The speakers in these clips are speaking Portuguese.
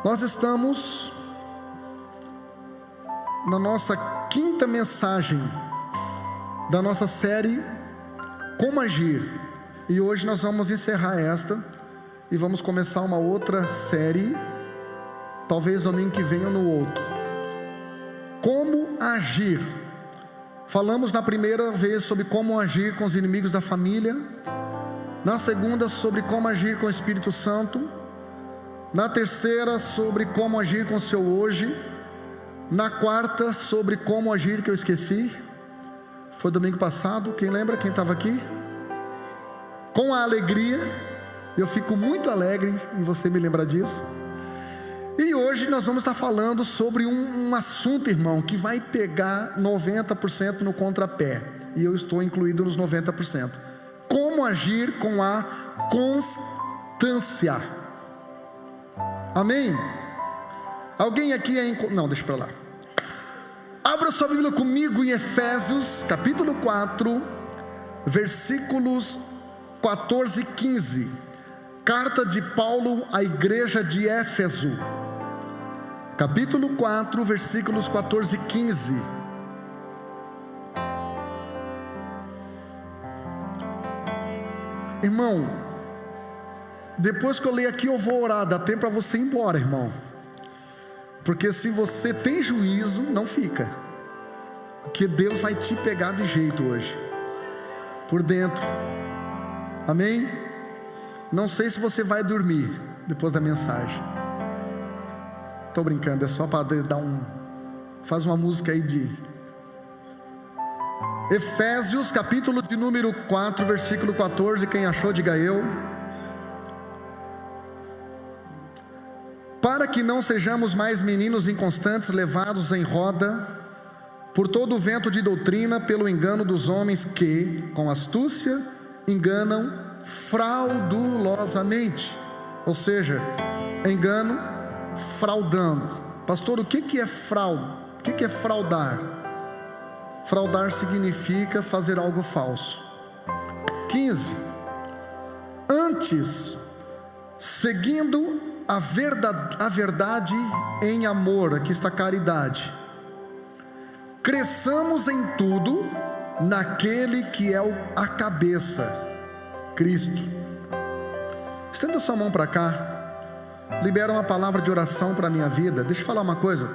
Nós estamos na nossa quinta mensagem da nossa série Como Agir, e hoje nós vamos encerrar esta e vamos começar uma outra série, talvez domingo que vem ou no outro. Como agir. Falamos na primeira vez sobre como agir com os inimigos da família, na segunda sobre como agir com o Espírito Santo, na terceira sobre como agir com o seu hoje, na quarta sobre como agir, que eu esqueci, foi domingo passado, quem lembra, quem estava aqui? Com a alegria, eu fico muito alegre em você me lembrar disso. E hoje nós vamos estar falando sobre um assunto, irmão, que vai pegar 90% no contrapé, e eu estou incluído nos 90%. Como agir com a constância. Amém? Alguém aqui não, deixa para lá. Abra sua Bíblia comigo em Efésios capítulo 4, versículos 14 e 15. Carta de Paulo à igreja de Éfeso, capítulo 4, versículos 14 e 15. Irmão, depois que eu ler aqui eu vou orar, dá tempo para você ir embora, irmão, porque se você tem juízo, não fica, porque Deus vai te pegar de jeito hoje, por dentro. Amém? Não sei se você vai dormir depois da mensagem. Estou brincando, é só para dar faz uma música aí de Efésios, capítulo de número 4, versículo 14, quem achou, diga eu. Para que não sejamos mais meninos inconstantes, levados em roda por todo o vento de doutrina, pelo engano dos homens que, com astúcia, enganam fraudulosamente. Ou seja, engano, fraudando. Pastor, o que é fraude? O que é fraudar? Fraudar significa fazer algo falso. 15. Antes, seguindo a verdade em amor, aqui está caridade, cresçamos em tudo naquele que é a cabeça, Cristo. Estenda sua mão para cá, libera uma palavra de oração para a minha vida. Deixa eu falar uma coisa,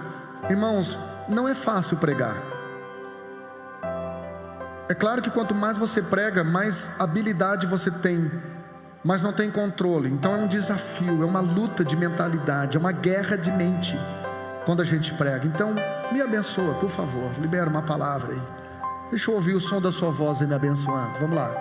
irmãos, não é fácil pregar. É claro que quanto mais você prega, mais habilidade você tem, mas não tem controle. Então é um desafio, é uma luta de mentalidade, é uma guerra de mente quando a gente prega. Então me abençoa, por favor, libera uma palavra aí. Deixa eu ouvir o som da sua voz aí me abençoando. Vamos lá.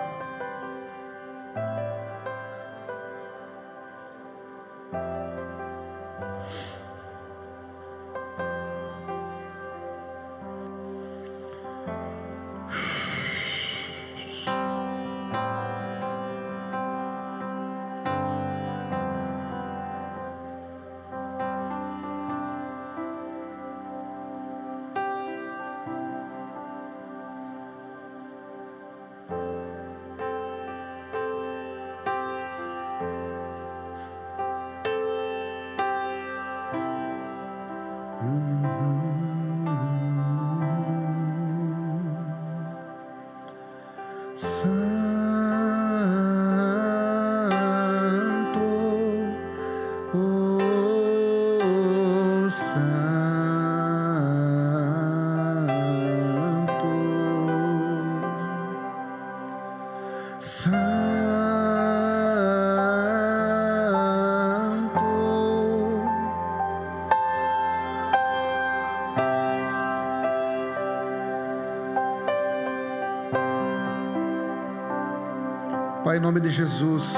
Pai, em nome de Jesus,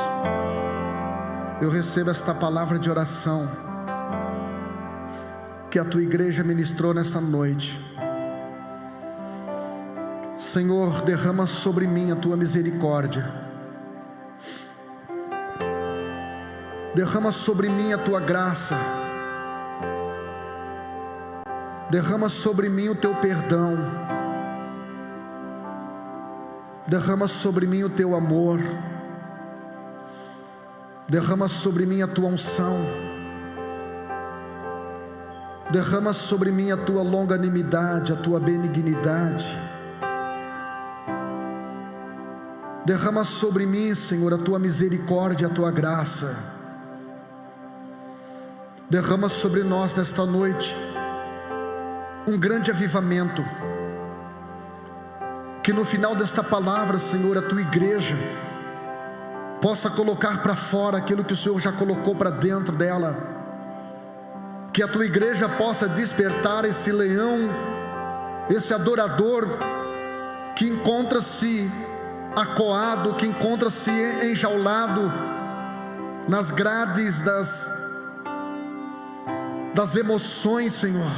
eu recebo esta palavra de oração que a tua igreja ministrou nessa noite. Senhor, derrama sobre mim a tua misericórdia, derrama sobre mim a tua graça, derrama sobre mim o teu perdão, derrama sobre mim o teu amor, derrama sobre mim a tua unção, Derrama sobre mim a tua longanimidade, a tua benignidade. Derrama sobre mim, Senhor, a tua misericórdia, a tua graça. Derrama sobre nós nesta noite um grande avivamento. Que no final desta palavra, Senhor, a tua igreja possa colocar para fora aquilo que o Senhor já colocou para dentro dela. Que a tua igreja possa despertar esse leão, esse adorador que encontra-se acuado, que encontra-se enjaulado nas grades das emoções, Senhor.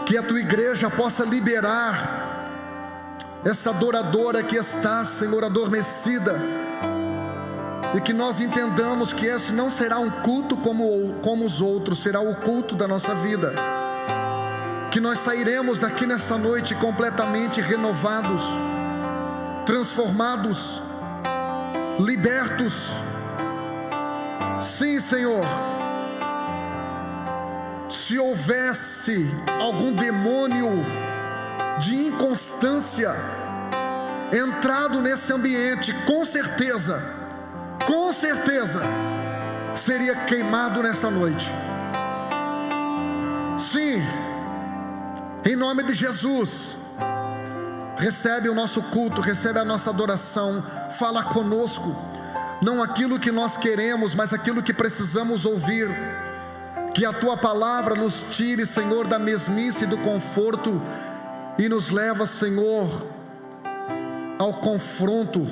Que a tua igreja possa liberar essa adoradora que está, Senhor, adormecida, e que nós entendamos que esse não será um culto como os outros, será o culto da nossa vida. Que nós sairemos daqui nessa noite completamente renovados, transformados, libertos. Sim, Senhor. Se houvesse algum demônio de inconstância entrado nesse ambiente, com certeza seria queimado nessa noite. Sim, em nome de Jesus, recebe o nosso culto, recebe a nossa adoração. Fala conosco, não aquilo que nós queremos, mas aquilo que precisamos ouvir. Que a tua palavra nos tire, Senhor, da mesmice e do conforto, e nos leva, Senhor, ao confronto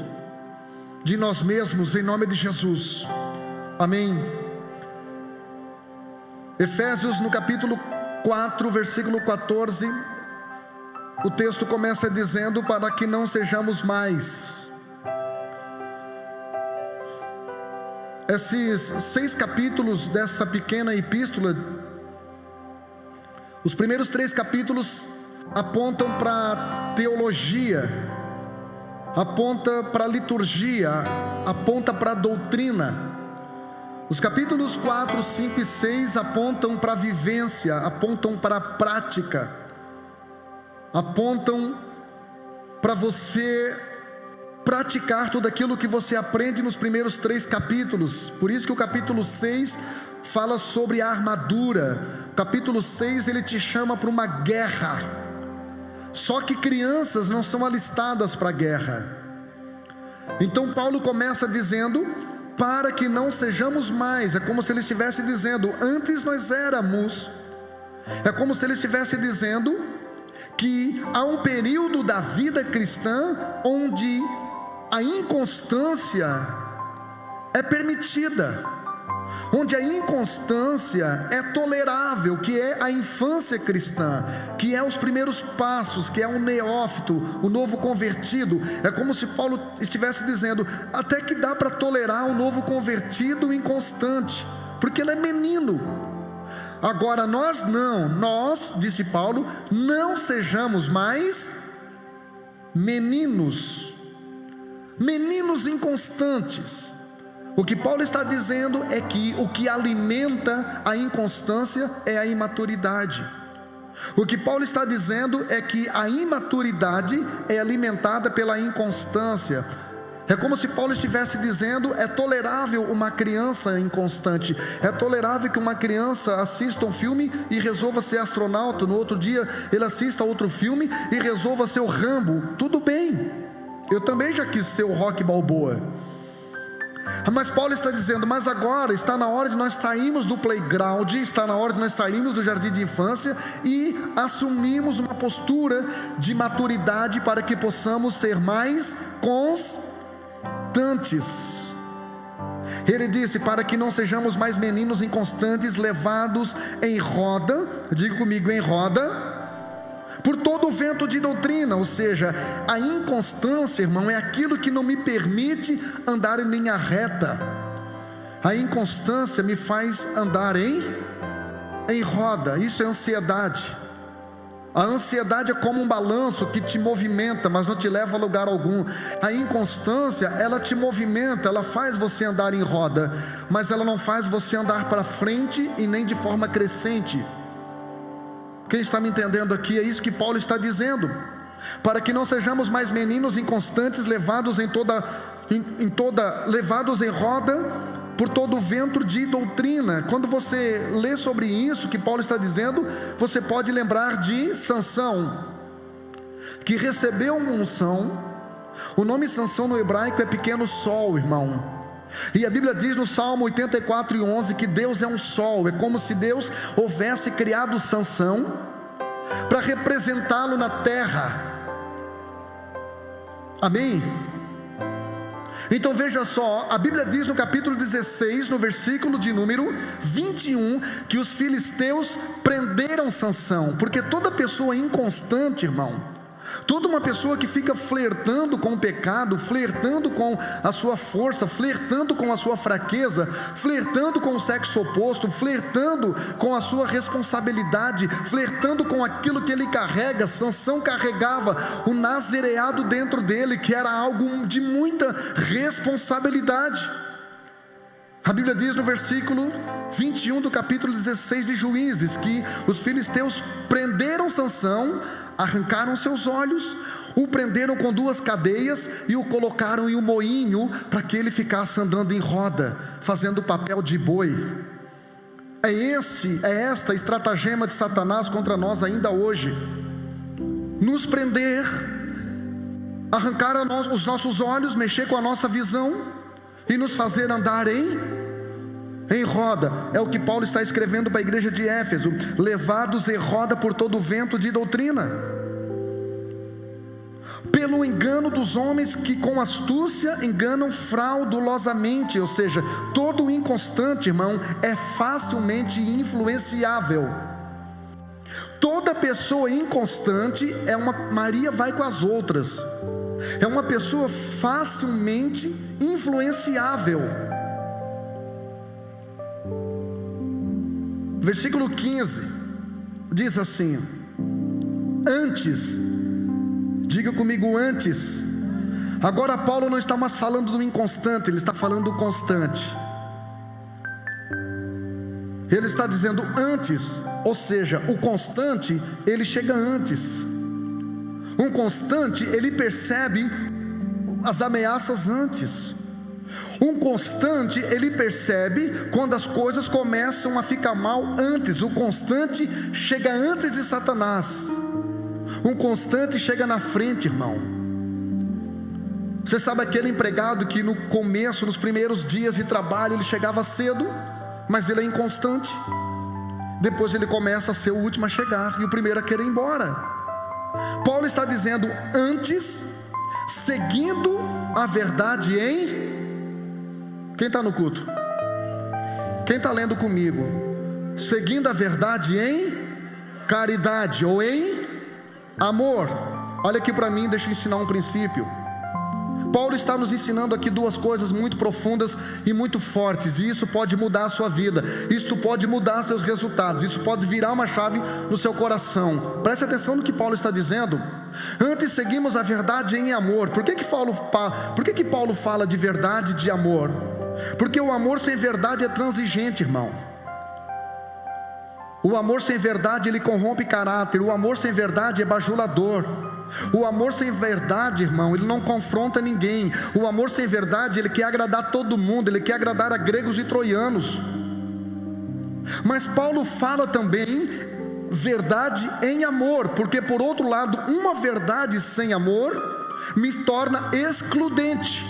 de nós mesmos, em nome de Jesus. Amém. Efésios, no capítulo 4, versículo 14, o texto começa dizendo: para que não sejamos mais. Esses 6 capítulos dessa pequena epístola, os primeiros 3 capítulos apontam para teologia, aponta para liturgia, aponta para doutrina. Os capítulos 4, 5 e 6 apontam para vivência, apontam para a prática, apontam para você praticar tudo aquilo que você aprende nos primeiros 3 capítulos. Por isso que o capítulo 6 fala sobre a armadura. O capítulo 6 ele te chama para uma guerra. Só que crianças não são alistadas para a guerra. Então Paulo começa dizendo: para que não sejamos mais. É como se ele estivesse dizendo: antes nós éramos. É como se ele estivesse dizendo que há um período da vida cristã onde a inconstância é permitida, onde a inconstância é tolerável, que é a infância cristã, que é os primeiros passos, que é o neófito, o novo convertido. É como se Paulo estivesse dizendo: até que dá para tolerar o novo convertido inconstante, porque ele é menino. Agora nós não, nós, disse Paulo, não sejamos mais meninos inconstantes. O que Paulo está dizendo é que o que alimenta a inconstância é a imaturidade. O que Paulo está dizendo é que a imaturidade é alimentada pela inconstância. É como se Paulo estivesse dizendo: é tolerável uma criança inconstante, é tolerável que uma criança assista um filme e resolva ser astronauta, no outro dia ele assista outro filme e resolva ser o Rambo. Tudo bem, eu também já quis ser o Rocky Balboa. Mas Paulo está dizendo: mas agora está na hora de nós sairmos do playground, está na hora de nós sairmos do jardim de infância e assumirmos uma postura de maturidade para que possamos ser mais constantes. Ele disse: para que não sejamos mais meninos inconstantes, levados em roda, diga comigo, em roda, por todo o vento de doutrina. Ou seja, a inconstância, irmão, é aquilo que não me permite andar em linha reta. A inconstância me faz andar em roda. Isso é ansiedade. A ansiedade é como um balanço que te movimenta, mas não te leva a lugar algum. A inconstância, ela te movimenta, ela faz você andar em roda, mas ela não faz você andar para frente e nem de forma crescente. Quem está me entendendo aqui? É isso que Paulo está dizendo. Para que não sejamos mais meninos inconstantes, levados levados em roda por todo o vento de doutrina. Quando você lê sobre isso que Paulo está dizendo, você pode lembrar de Sansão, que recebeu uma unção. O nome Sansão no hebraico é pequeno sol, irmão. E a Bíblia diz no Salmo 84:11 que Deus é um sol. É como se Deus houvesse criado Sansão para representá-lo na terra. Amém? Então veja só, a Bíblia diz no capítulo 16, no versículo de número 21, que os filisteus prenderam Sansão, porque toda pessoa inconstante, irmão, toda uma pessoa que fica flertando com o pecado, flertando com a sua força, flertando com a sua fraqueza, flertando com o sexo oposto, flertando com a sua responsabilidade, flertando com aquilo que ele carrega. Sansão carregava o nazireado dentro dele, que era algo de muita responsabilidade. A Bíblia diz no versículo 21 do capítulo 16 de Juízes, que os filisteus prenderam Sansão, arrancaram seus olhos, o prenderam com 2 cadeias e o colocaram em um moinho para que ele ficasse andando em roda, fazendo o papel de boi. É esta estratagema de Satanás contra nós ainda hoje: nos prender, arrancar os nossos olhos, mexer com a nossa visão e nos fazer andar em roda. É o que Paulo está escrevendo para a igreja de Éfeso: levados em roda por todo o vento de doutrina, pelo engano dos homens que com astúcia enganam fraudulosamente. Ou seja, todo inconstante, irmão, é facilmente influenciável. Toda pessoa inconstante é uma Maria vai com as outras, é uma pessoa facilmente influenciável. Versículo 15 diz assim: antes, diga comigo, antes. Agora Paulo não está mais falando do inconstante, ele está falando do constante. Ele está dizendo antes, ou seja, o constante, ele chega antes. Um constante, ele percebe as ameaças antes. Um constante, ele percebe quando as coisas começam a ficar mal antes. O constante chega antes de Satanás. Um constante chega na frente, irmão. Você sabe aquele empregado que no começo, nos primeiros dias de trabalho, ele chegava cedo, mas ele é inconstante. Depois ele começa a ser o último a chegar e o primeiro a querer ir embora. Paulo está dizendo antes, seguindo a verdade em... Quem está no culto? Quem está lendo comigo? Seguindo a verdade em caridade ou em amor. Olha aqui para mim, deixa eu ensinar um princípio. Paulo está nos ensinando aqui 2 coisas muito profundas e muito fortes, e isso pode mudar a sua vida, isso pode mudar seus resultados, isso pode virar uma chave no seu coração. Preste atenção no que Paulo está dizendo. Antes seguimos a verdade em amor. Por que Paulo fala de verdade e de amor? Porque o amor sem verdade é transigente, irmão. O amor sem verdade, ele corrompe caráter. O amor sem verdade é bajulador. O amor sem verdade, irmão, ele não confronta ninguém. O amor sem verdade, ele quer agradar todo mundo, ele quer agradar a gregos e troianos. Mas Paulo fala também verdade em amor, porque por outro lado, uma verdade sem amor me torna excludente.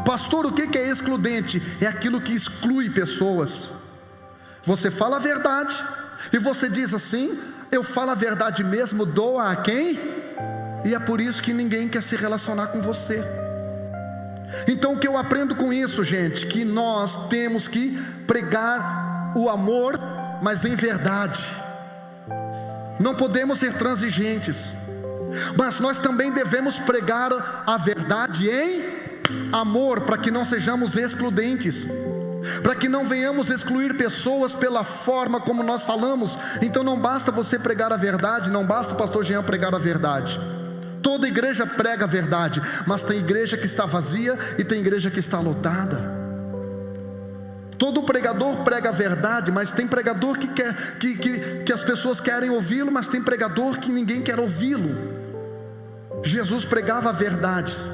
Pastor, o que é excludente? É aquilo que exclui pessoas. Você fala a verdade e você diz assim: eu falo a verdade mesmo, doa a quem? E é por isso que ninguém quer se relacionar com você. Então o que eu aprendo com isso, gente? Que nós temos que pregar o amor, mas em verdade. Não podemos ser transigentes, mas nós também devemos pregar a verdade em amor, para que não sejamos excludentes. para que não venhamos excluir pessoas pela forma como nós falamos. Então não basta você pregar a verdade, não basta o pastor Jean pregar a verdade. Toda igreja prega a verdade, mas tem igreja que está vazia e tem igreja que está lotada. Todo pregador prega a verdade, mas tem pregador que quer que as pessoas querem ouvi-lo, mas tem pregador que ninguém quer ouvi-lo. Jesus pregava verdades,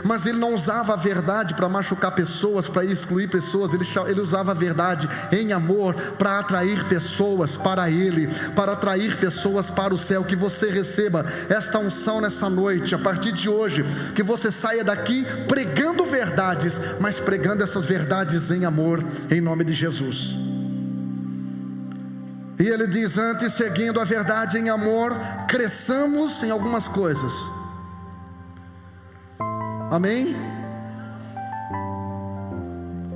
mas ele não usava a verdade para machucar pessoas, para excluir pessoas. Ele usava a verdade em amor para atrair pessoas para ele, para atrair pessoas para o céu. Que você receba esta unção nessa noite, a partir de hoje, que você saia daqui pregando verdades, mas pregando essas verdades em amor, em nome de Jesus. E ele diz: antes, seguindo a verdade em amor, cresçamos em algumas coisas. Amém?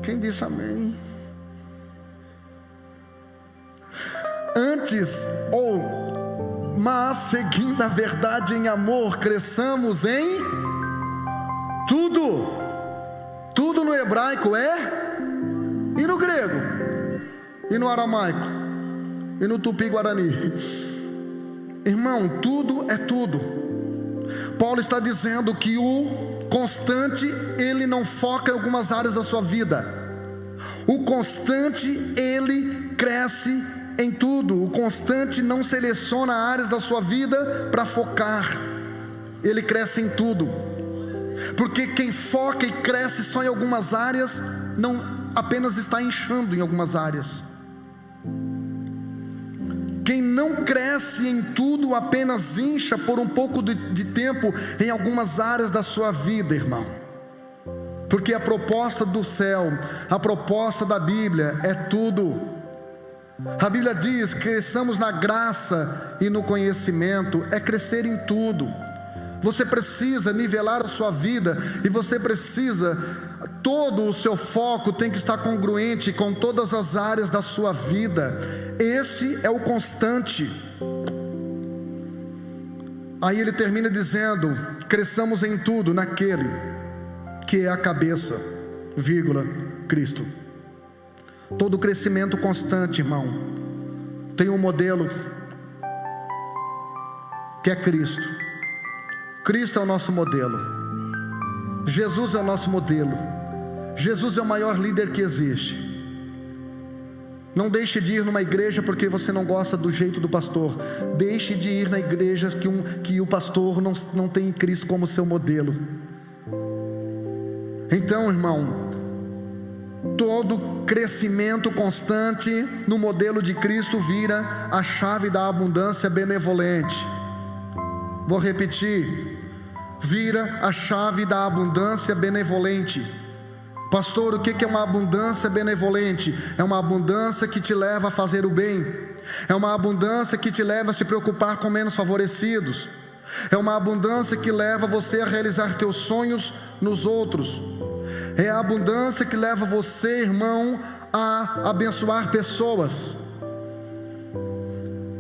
Quem disse amém? Mas seguindo a verdade em amor, cresçamos em tudo. Tudo no hebraico e no grego, e no aramaico, e no tupi-guarani. Irmão, tudo é tudo. Paulo está dizendo que o constante, ele não foca em algumas áreas da sua vida. O constante, ele cresce em tudo. O constante não seleciona áreas da sua vida para focar. Ele cresce em tudo. Porque quem foca e cresce só em algumas áreas, não apenas está inchando em algumas áreas. Quem não cresce em tudo, apenas incha por um pouco de tempo em algumas áreas da sua vida, irmão. Porque a proposta do céu, a proposta da Bíblia é tudo. A Bíblia diz: cresçamos na graça e no conhecimento, é crescer em tudo. Você precisa nivelar a sua vida, e você precisa, todo o seu foco tem que estar congruente com todas as áreas da sua vida. Esse é o constante. Aí ele termina dizendo: cresçamos em tudo naquele que é a cabeça, Cristo. Todo crescimento constante, irmão, tem um modelo que é Cristo. Cristo é o nosso modelo. Jesus é o nosso modelo. Jesus é o maior líder que existe. Não deixe de ir numa igreja porque você não gosta do jeito do pastor. Deixe de ir na igreja que o pastor não tem Cristo como seu modelo. Então, irmão, todo crescimento constante no modelo de Cristo vira a chave da abundância benevolente. Vou repetir: vira a chave da abundância benevolente. Pastor, o que é uma abundância benevolente? É uma abundância que te leva a fazer o bem. É uma abundância que te leva a se preocupar com menos favorecidos. É uma abundância que leva você a realizar teus sonhos nos outros. É a abundância que leva você, irmão, a abençoar pessoas.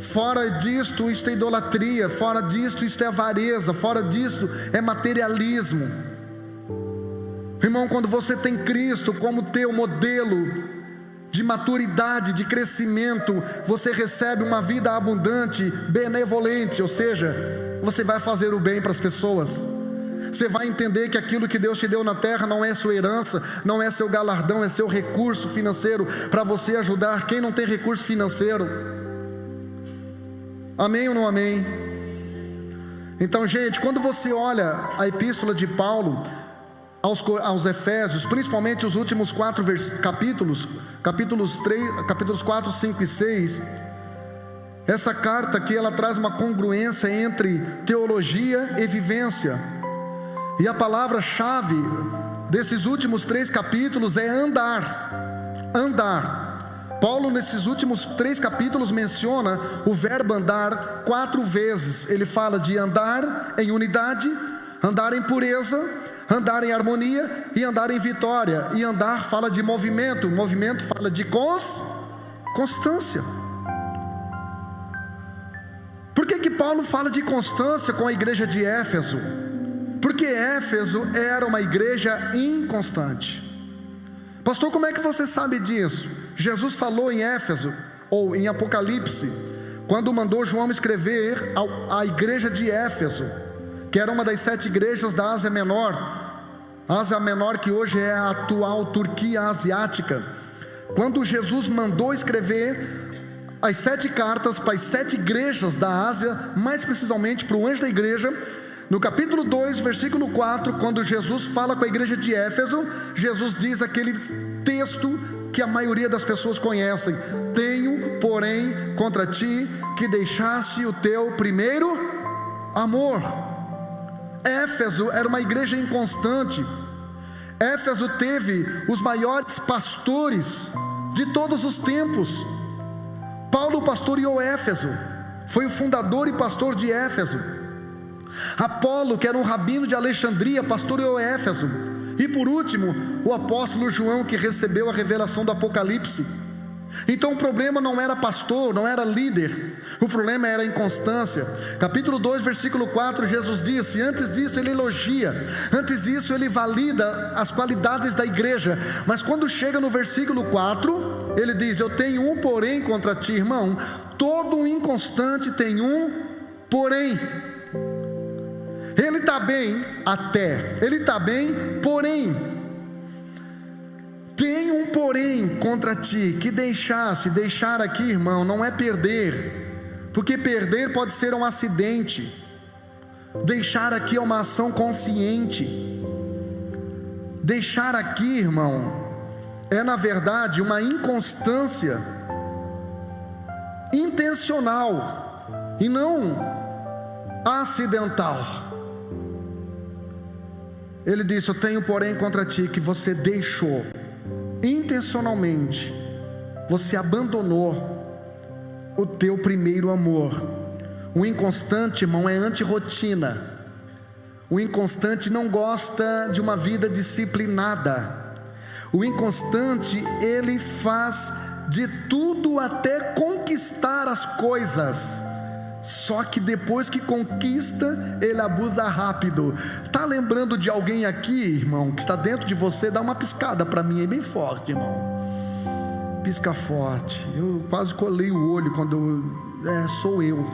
Fora disto, isto é idolatria. Fora disto, isto é avareza. Fora disto, é materialismo. Irmão, quando você tem Cristo como teu modelo de maturidade, de crescimento, você recebe uma vida abundante, benevolente. Ou seja, você vai fazer o bem para as pessoas. Você vai entender que aquilo que Deus te deu na terra não é sua herança, não é seu galardão, é seu recurso financeiro para você ajudar quem não tem recurso financeiro. Amém ou não amém? Então, gente, quando você olha a epístola de Paulo aos Efésios, principalmente os últimos 4 capítulos 4, 5 e 6, essa carta aqui, ela traz uma congruência entre teologia e vivência. E a palavra-chave desses últimos 3 capítulos é andar. Andar. Paulo, nesses últimos 3 capítulos, menciona o verbo andar 4 vezes. Ele fala de andar em unidade, andar em pureza, andar em harmonia e andar em vitória. E andar fala de movimento. Movimento fala de constância. Por que Paulo fala de constância com a igreja de Éfeso? Porque Éfeso era uma igreja inconstante. Pastor, como é que você sabe disso? Jesus falou em Éfeso, ou em Apocalipse, quando mandou João escrever à igreja de Éfeso, que era uma das 7 igrejas da Ásia Menor, que hoje é a atual Turquia asiática. Quando Jesus mandou escrever as 7 cartas para as 7 igrejas da Ásia, mais precisamente para o anjo da igreja, no capítulo 2, versículo 4, quando Jesus fala com a igreja de Éfeso, Jesus diz aquele texto que a maioria das pessoas conhecem: tenho, porém, contra ti que deixaste o teu primeiro amor. Éfeso era uma igreja inconstante. Éfeso teve os maiores pastores de todos os tempos. Paulo pastoreou Éfeso, foi o fundador e pastor de Éfeso. Apolo, que era um rabino de Alexandria, pastoreou Éfeso. E por último, o apóstolo João, que recebeu a revelação do Apocalipse. Então o problema não era pastor, não era líder, o problema era a inconstância. Capítulo 2, versículo 4, Jesus disse, antes disso ele elogia, antes disso ele valida as qualidades da igreja, mas quando chega no versículo 4, ele diz: eu tenho um porém contra ti, irmão, todo um inconstante tem um porém. Ele está bem até, ele está bem, porém, tem um porém contra ti, que deixar aqui, irmão, não é perder, porque perder pode ser um acidente, deixar aqui é uma ação consciente. Deixar aqui, irmão, é na verdade uma inconstância intencional e não acidental. Ele disse: eu tenho porém contra ti que você deixou intencionalmente, você abandonou o teu primeiro amor. O inconstante, irmão, é anti-rotina. O inconstante não gosta de uma vida disciplinada. O inconstante, ele faz de tudo até conquistar as coisas. Só que depois que conquista, ele abusa rápido. Está lembrando de alguém aqui, irmão, que está dentro de você? Dá uma piscada para mim aí bem forte, irmão. Pisca forte. Eu quase colei o olho quando sou eu.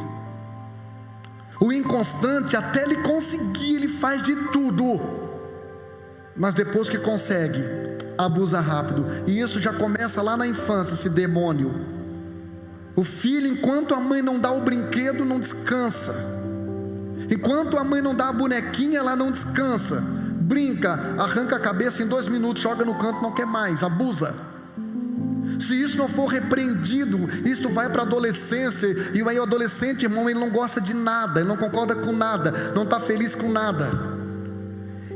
O inconstante, até ele conseguir, ele faz de tudo, mas depois que consegue, abusa rápido. E isso já começa lá na infância, esse demônio. O filho, enquanto a mãe não dá o brinquedo, não descansa. Enquanto a mãe não dá a bonequinha, ela não descansa. Brinca, arranca a cabeça em 2 minutos, joga no canto, não quer mais, abusa. Se isso não for repreendido, isso vai para a adolescência. E aí o adolescente, irmão, ele não gosta de nada, ele não concorda com nada, não está feliz com nada.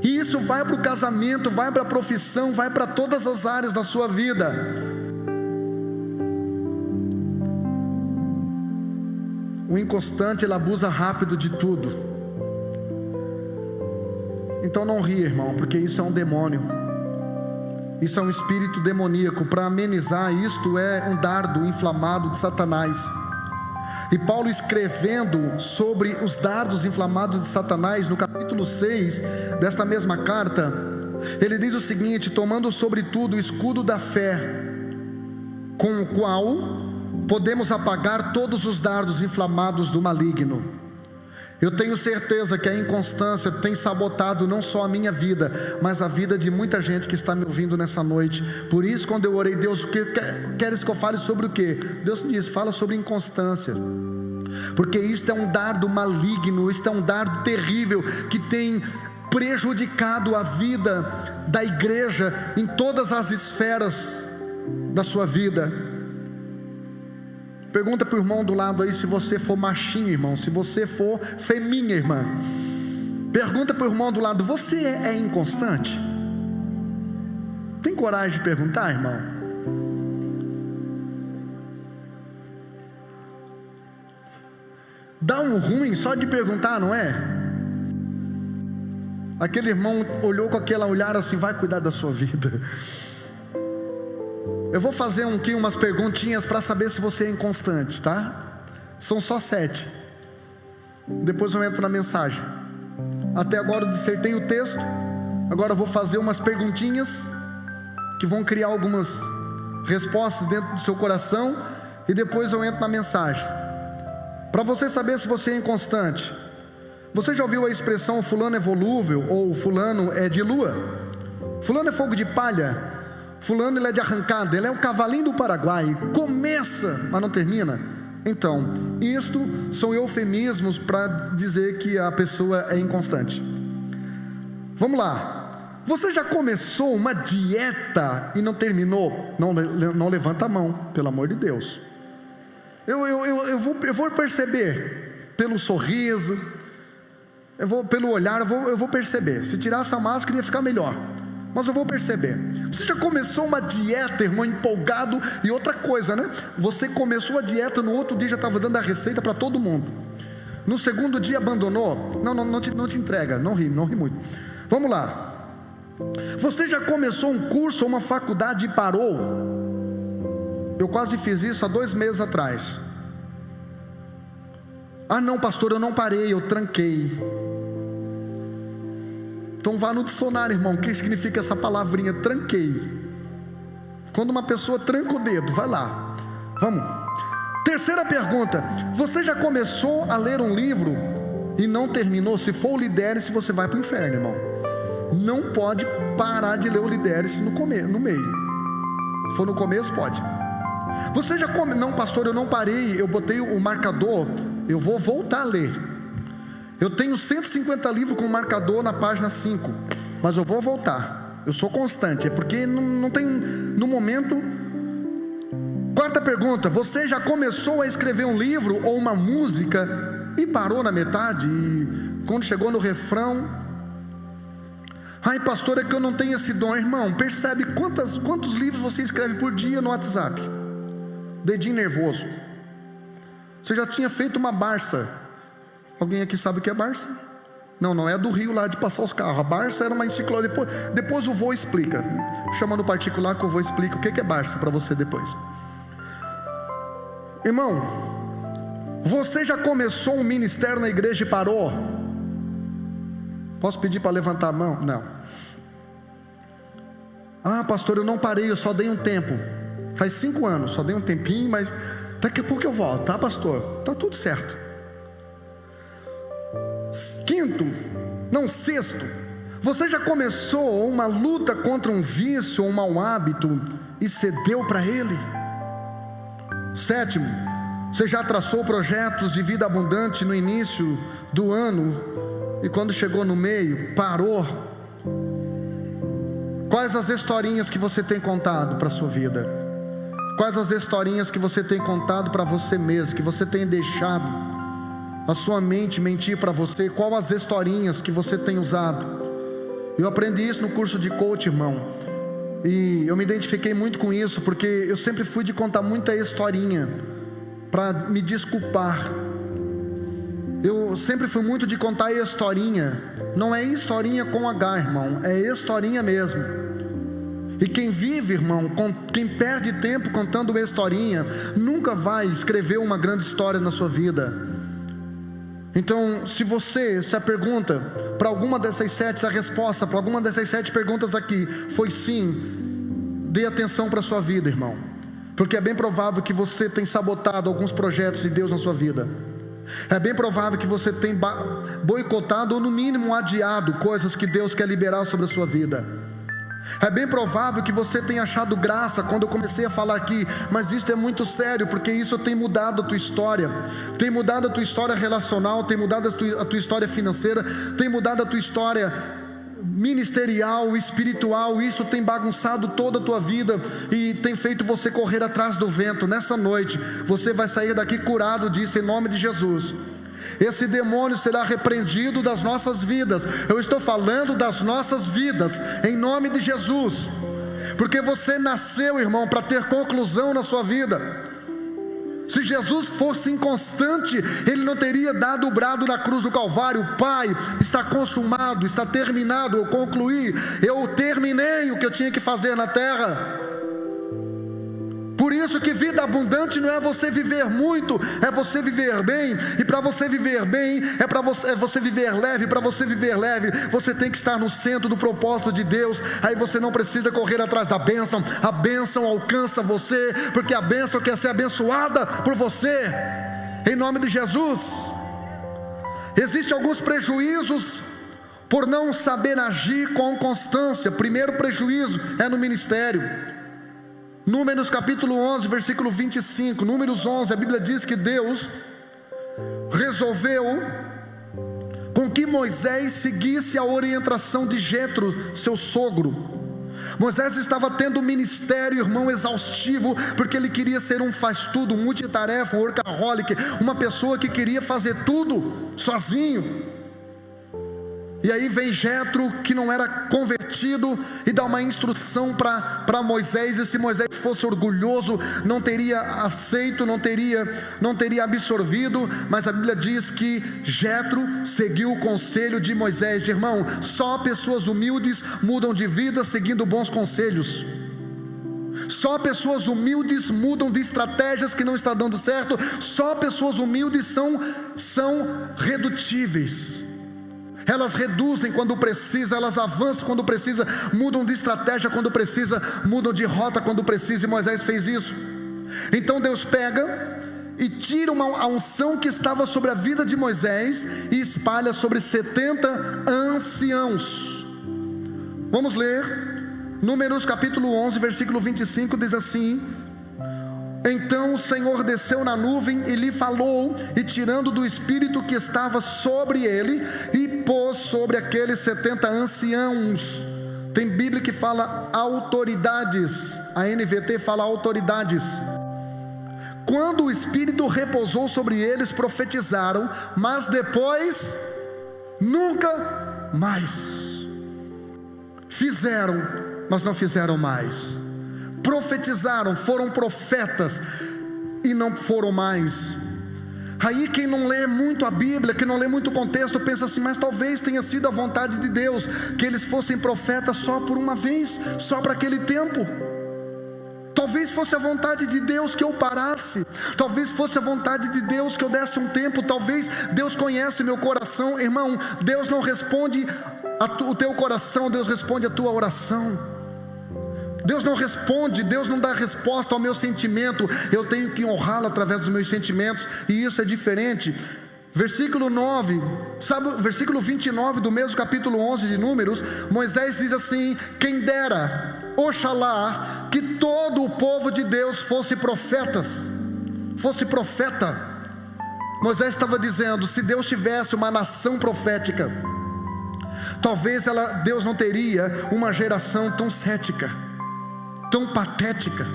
E isso vai para o casamento, vai para a profissão, vai para todas as áreas da sua vida. O inconstante, ele abusa rápido de tudo. Então não ria, irmão, porque isso é um demônio. Isso é um espírito demoníaco. Para amenizar, isto é um dardo inflamado de Satanás. E Paulo, escrevendo sobre os dardos inflamados de Satanás, no capítulo 6 desta mesma carta, ele diz o seguinte: tomando sobretudo o escudo da fé, com o qual podemos apagar todos os dardos inflamados do maligno. Eu tenho certeza que a inconstância tem sabotado não só a minha vida, mas a vida de muita gente que está me ouvindo nessa noite. Por isso, quando eu orei: Deus, o que queres que eu fale sobre o quê? Deus disse: fala sobre inconstância, porque isto é um dardo maligno, isto é um dardo terrível, que tem prejudicado a vida da igreja em todas as esferas da sua vida. Pergunta para o irmão do lado aí, se você for machinho, irmão, se você for feminha, irmã. Pergunta para o irmão do lado: você é inconstante? Tem coragem de perguntar, irmão? Dá um ruim só de perguntar, não é? Aquele irmão olhou com aquele olhar assim: vai cuidar da sua vida. Eu vou fazer umas perguntinhas para saber se você é inconstante, tá? São só 7. Depois eu entro na mensagem. Até agora eu dissertei o texto. Agora eu vou fazer umas perguntinhas que vão criar algumas respostas dentro do seu coração, e depois eu entro na mensagem. Para você saber se você é inconstante, você já ouviu a expressão fulano é volúvel, ou fulano é de lua? Fulano é fogo de palha, fulano ele é de arrancada, ele é o cavalinho do Paraguai, começa, mas não termina. Então, isto são eufemismos para dizer que a pessoa é inconstante. Vamos lá. Você já começou uma dieta e não terminou? Não levanta a mão, pelo amor de Deus. Eu vou perceber pelo sorriso, pelo olhar, eu vou perceber. Se tirar essa máscara ia ficar melhor, mas eu vou perceber. Você já começou uma dieta, irmão, empolgado? E outra coisa, né? Você começou a dieta, no outro dia já estava dando a receita para todo mundo. No segundo dia abandonou? Não te entrega, não ri muito. Vamos lá. Você já começou um curso ou uma faculdade e parou? Eu quase fiz isso há 2 meses atrás. Ah não, pastor, eu não parei, eu tranquei. Então vá no dicionário, irmão, o que significa essa palavrinha, tranquei? Quando uma pessoa tranca o dedo, vai lá. Vamos. Terceira pergunta: você já começou a ler um livro e não terminou? Se for o Lidere-se, você vai para o inferno, irmão. Não pode parar de ler o Lidere-se no meio. Se for no começo, pode. Você já não, pastor, eu não parei, eu botei o marcador, eu vou voltar a ler. Eu tenho 150 livros com marcador na página 5, mas eu vou voltar. Eu sou constante, é porque não tem no momento. Quarta pergunta: você já começou a escrever um livro ou uma música e parou na metade? E quando chegou no refrão, ai pastor, é que eu não tenho esse dom. Irmão, percebe quantos livros você escreve por dia no WhatsApp? Dedinho nervoso. Você já tinha feito uma Barça. Alguém aqui sabe o que é Barça? Não é do Rio lá de passar os carros. A Barça era uma enciclopédia. Depois o vô explica. Chama no particular que o vô explica o que é Barça para você depois. Irmão, você já começou um ministério na igreja e parou? Posso pedir para levantar a mão? Não. Ah pastor, eu não parei, eu só dei um tempo. Faz 5 anos, só dei um tempinho, mas daqui a pouco eu volto, tá pastor? Tá tudo certo. Sexto, você já começou uma luta contra um vício ou um mau hábito e cedeu para ele? Sétimo, você já traçou projetos de vida abundante no início do ano e quando chegou no meio, parou? Quais as historinhas que você tem contado para a sua vida? Quais as historinhas que você tem contado para você mesmo, que você tem deixado a sua mente mentir para você? Qual as historinhas que você tem usado? Eu aprendi isso no curso de coach, irmão, e eu me identifiquei muito com isso, porque eu sempre fui de contar muita historinha para me desculpar. Eu sempre fui muito de contar historinha. Não é historinha com H, irmão, é historinha mesmo. E quem vive, irmão, quem perde tempo contando uma historinha, nunca vai escrever uma grande história na sua vida. Então, se a pergunta para alguma dessas 7, se a resposta para alguma dessas 7 perguntas aqui foi sim, dê atenção para a sua vida, irmão, porque é bem provável que você tenha sabotado alguns projetos de Deus na sua vida. É bem provável que você tenha boicotado ou no mínimo adiado coisas que Deus quer liberar sobre a sua vida. É bem provável que você tenha achado graça quando eu comecei a falar aqui, mas isso é muito sério, porque isso tem mudado a tua história. Tem mudado a tua história relacional, tem mudado a tua história financeira, tem mudado a tua história ministerial, espiritual. Isso tem bagunçado toda a tua vida e tem feito você correr atrás do vento. Nessa noite você vai sair daqui curado disso, em nome de Jesus. Esse demônio será repreendido das nossas vidas. Eu estou falando das nossas vidas, em nome de Jesus. Porque você nasceu, irmão, para ter conclusão na sua vida. Se Jesus fosse inconstante, Ele não teria dado o brado na cruz do Calvário: Pai, está consumado, está terminado, eu concluí, eu terminei o que eu tinha que fazer na terra. Por isso que vida abundante não é você viver muito, é você viver bem. E para você viver bem, é você viver leve. Para você viver leve, você tem que estar no centro do propósito de Deus. Aí você não precisa correr atrás da bênção. A bênção alcança você, porque a bênção quer ser abençoada por você, em nome de Jesus. Existem alguns prejuízos por não saber agir com constância. Primeiro prejuízo é no ministério. Números capítulo 11, versículo 25. Números 11, a Bíblia diz que Deus resolveu com que Moisés seguisse a orientação de Jetro, seu sogro. Moisés estava tendo um ministério, irmão, exaustivo, porque ele queria ser um faz-tudo, um multitarefa, um workaholic, uma pessoa que queria fazer tudo sozinho. E aí vem Jetro, que não era convertido, e dá uma instrução para Moisés. E se Moisés fosse orgulhoso, não teria aceito, não teria absorvido. Mas a Bíblia diz que Jetro seguiu o conselho de Moisés. Irmão, só pessoas humildes mudam de vida seguindo bons conselhos. Só pessoas humildes mudam de estratégias que não está dando certo. Só pessoas humildes são redutíveis. Elas reduzem quando precisa, elas avançam quando precisa, mudam de estratégia quando precisa, mudam de rota quando precisa. E Moisés fez isso. Então Deus pega e tira a unção que estava sobre a vida de Moisés e espalha sobre 70 anciãos. Vamos ler Números capítulo 11, versículo 25, diz assim: então o Senhor desceu na nuvem e lhe falou, e tirando do espírito que estava sobre ele, e pôs sobre aqueles 70 anciãos. Tem Bíblia que fala autoridades, a NVT fala autoridades. Quando o espírito repousou sobre eles, profetizaram, mas depois nunca mais. Fizeram, mas não fizeram mais. Profetizaram, foram profetas e não foram mais. Aí quem não lê muito a Bíblia, quem não lê muito o contexto, pensa assim: mas talvez tenha sido a vontade de Deus que eles fossem profetas só por uma vez, só para aquele tempo. Talvez fosse a vontade de Deus que eu parasse. Talvez fosse a vontade de Deus que eu desse um tempo. Talvez Deus conhece meu coração. Irmão, Deus não responde o teu coração, Deus responde a tua oração. Deus não responde, Deus não dá resposta ao meu sentimento. Eu tenho que honrá-lo através dos meus sentimentos, e isso é diferente. Versículo 9, sabe, versículo 29 do mesmo capítulo 11 de Números, Moisés diz assim: quem dera, oxalá, que todo o povo de Deus fosse profeta. Moisés estava dizendo: se Deus tivesse uma nação profética, talvez Deus não teria uma geração tão cética, tão patética.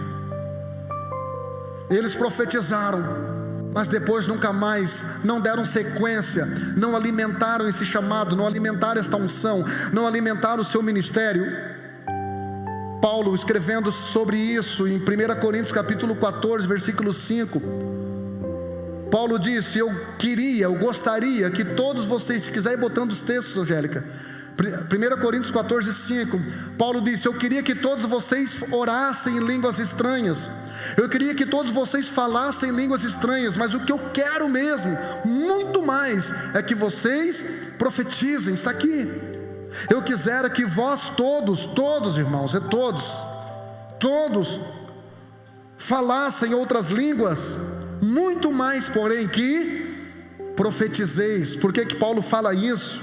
Eles profetizaram, mas depois nunca mais, não deram sequência, não alimentaram esse chamado, não alimentaram esta unção, não alimentaram o seu ministério. Paulo, escrevendo sobre isso em 1 Coríntios capítulo 14, versículo 5, Paulo disse: eu gostaria que todos vocês, se quiser ir botando os textos, Angélica, 1 Coríntios 14, 5, Paulo disse: eu queria que todos vocês orassem em línguas estranhas, eu queria que todos vocês falassem em línguas estranhas, mas o que eu quero mesmo, muito mais, é que vocês profetizem. Está aqui. Eu quisera que vós todos irmãos, todos falassem outras línguas, muito mais porém que profetizeis. Por que Paulo fala isso?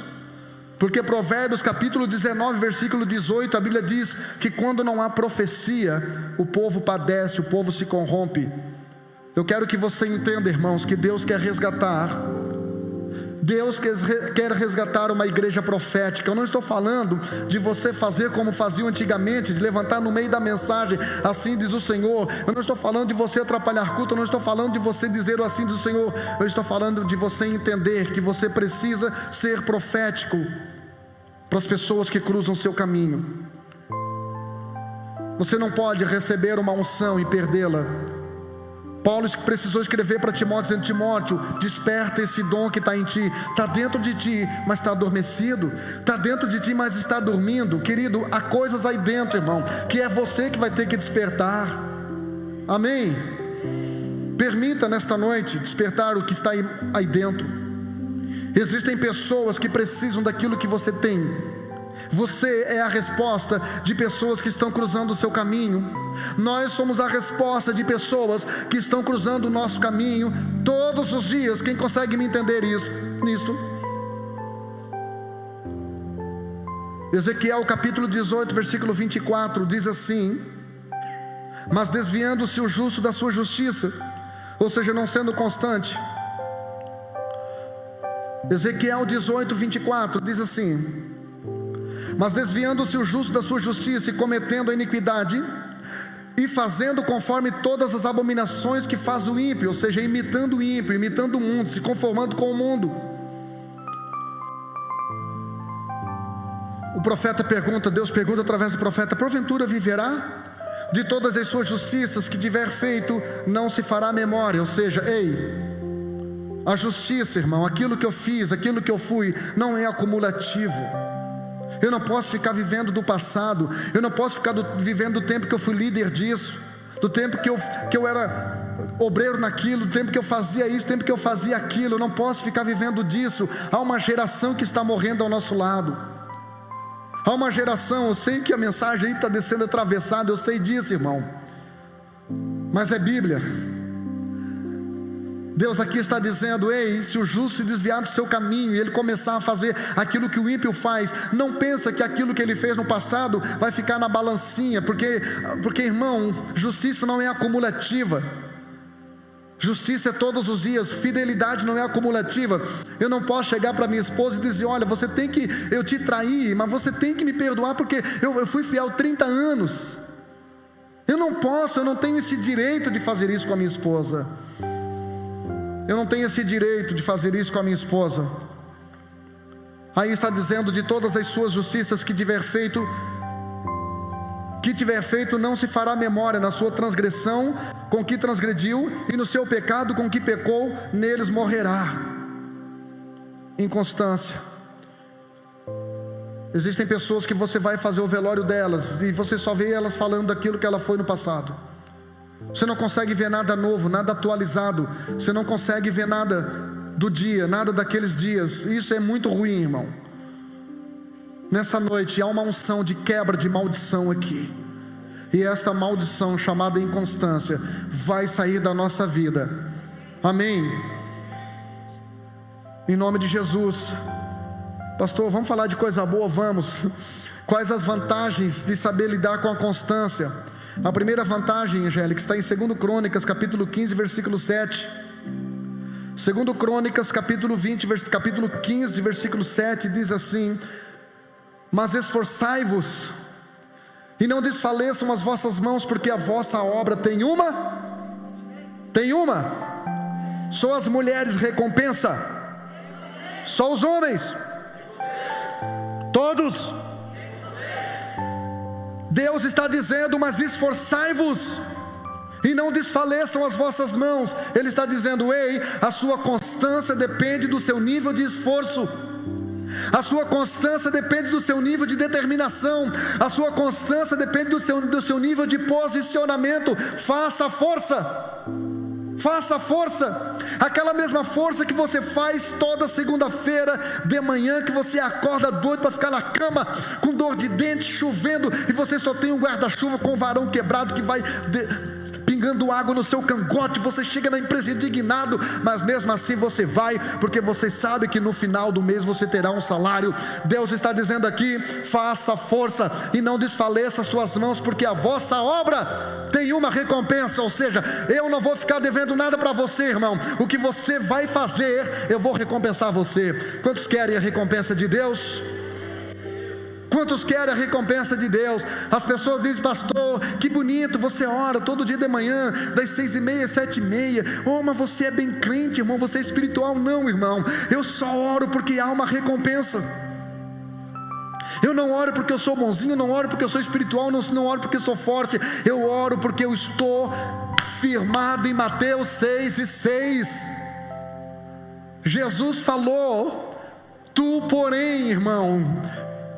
Porque Provérbios capítulo 19, versículo 18, a Bíblia diz que quando não há profecia, o povo padece, o povo se corrompe. Eu quero que você entenda, irmãos, que Deus quer resgatar uma igreja profética. Eu não estou falando de você fazer como faziam antigamente, de levantar no meio da mensagem, assim diz o Senhor. Eu não estou falando de você atrapalhar culto, eu não estou falando de você dizer assim diz o Senhor. Eu estou falando de você entender que você precisa ser profético para as pessoas que cruzam o seu caminho. Você não pode receber uma unção e perdê-la. Paulo precisou escrever para Timóteo, dizendo: Timóteo, desperta esse dom que está em ti. Está dentro de ti, mas está adormecido. Está dentro de ti, mas está dormindo. Querido, há coisas aí dentro, irmão, que é você que vai ter que despertar. Amém? Permita nesta noite despertar o que está aí dentro. Existem pessoas que precisam daquilo que você tem. Você é a resposta de pessoas que estão cruzando o seu caminho. Nós somos a resposta de pessoas que estão cruzando o nosso caminho todos os dias. Quem consegue me entender nisto? Ezequiel capítulo 18, versículo 24 diz assim: mas desviando-se o justo da sua justiça, ou seja, não sendo constante. Ezequiel 18, 24 diz assim: mas desviando-se o justo da sua justiça e cometendo a iniquidade, e fazendo conforme todas as abominações que faz o ímpio, ou seja, imitando o ímpio, imitando o mundo, se conformando com o mundo. O profeta pergunta, Deus pergunta através do profeta: porventura viverá? De todas as suas justiças que tiver feito, não se fará memória. Ou seja, a justiça, irmão, aquilo que eu fiz, aquilo que eu fui, não é acumulativo. Eu não posso ficar vivendo do passado. Eu não posso ficar vivendo do tempo que eu fui líder disso, do tempo que eu era obreiro naquilo, do tempo que eu fazia isso, do tempo que eu fazia aquilo. Eu não posso ficar vivendo disso. Há uma geração que está morrendo ao nosso lado. Há uma geração, eu sei que a mensagem aí está descendo atravessada, eu sei disso, irmão, mas é Bíblia. Deus aqui está dizendo: se o justo se desviar do seu caminho e ele começar a fazer aquilo que o ímpio faz, não pensa que aquilo que ele fez no passado vai ficar na balancinha, porque irmão, justiça não é acumulativa. Justiça é todos os dias, fidelidade não é acumulativa. Eu não posso chegar para minha esposa e dizer: olha, eu te traí, mas você tem que me perdoar porque eu fui fiel 30 anos. Eu não posso, eu não tenho esse direito de fazer isso com a minha esposa. Eu não tenho esse direito de fazer isso com a minha esposa. Aí está dizendo: de todas as suas justiças que tiver feito, não se fará memória. Na sua transgressão com que transgrediu, e no seu pecado com que pecou, neles morrerá. Inconstância. Existem pessoas que você vai fazer o velório delas e você só vê elas falando daquilo que ela foi no passado. Você não consegue ver nada novo, nada atualizado. Você não consegue ver nada do dia, nada daqueles dias. Isso é muito ruim, irmão. Nessa noite há uma unção de quebra de maldição aqui. E esta maldição chamada inconstância vai sair da nossa vida. Amém? Em nome de Jesus. Pastor, vamos falar de coisa boa? Vamos. Quais as vantagens de saber lidar com a constância? A primeira vantagem, Angélica, está em 2 Crônicas capítulo 15, versículo 7. 2 Crônicas capítulo 15, versículo 7 diz assim: mas esforçai-vos e não desfaleçam as vossas mãos, porque a vossa obra tem uma. Só as mulheres recompensa? Só os homens? Todos? Deus está dizendo: mas esforçai-vos e não desfaleçam as vossas mãos. Ele está dizendo: a sua constância depende do seu nível de esforço. A sua constância depende do seu nível de determinação. A sua constância depende do seu nível de posicionamento. Faça força. Faça força. Aquela mesma força que você faz toda segunda-feira de manhã, que você acorda doido para ficar na cama, com dor de dente, chovendo, e você só tem um guarda-chuva com um varão quebrado que vai pingando água no seu cangote. Você chega na empresa indignado, mas mesmo assim você vai, porque você sabe que no final do mês você terá um salário. Deus está dizendo aqui: faça força e não desfaleça as tuas mãos, porque a vossa obra tem uma recompensa. Ou seja, eu não vou ficar devendo nada para você, irmão. O que você vai fazer, eu vou recompensar você. Quantos querem a recompensa de Deus? Quantos querem a recompensa de Deus? As pessoas dizem: pastor, que bonito, você ora todo dia de manhã, das 6h30 às 7h30. Oh, mas você é bem crente, irmão, você é espiritual. Não, irmão, eu só oro porque há uma recompensa. Eu não oro porque eu sou bonzinho, não oro porque eu sou espiritual, não oro porque eu sou forte. Eu oro porque eu estou firmado em Mateus 6:6. Jesus falou: tu, porém, irmão,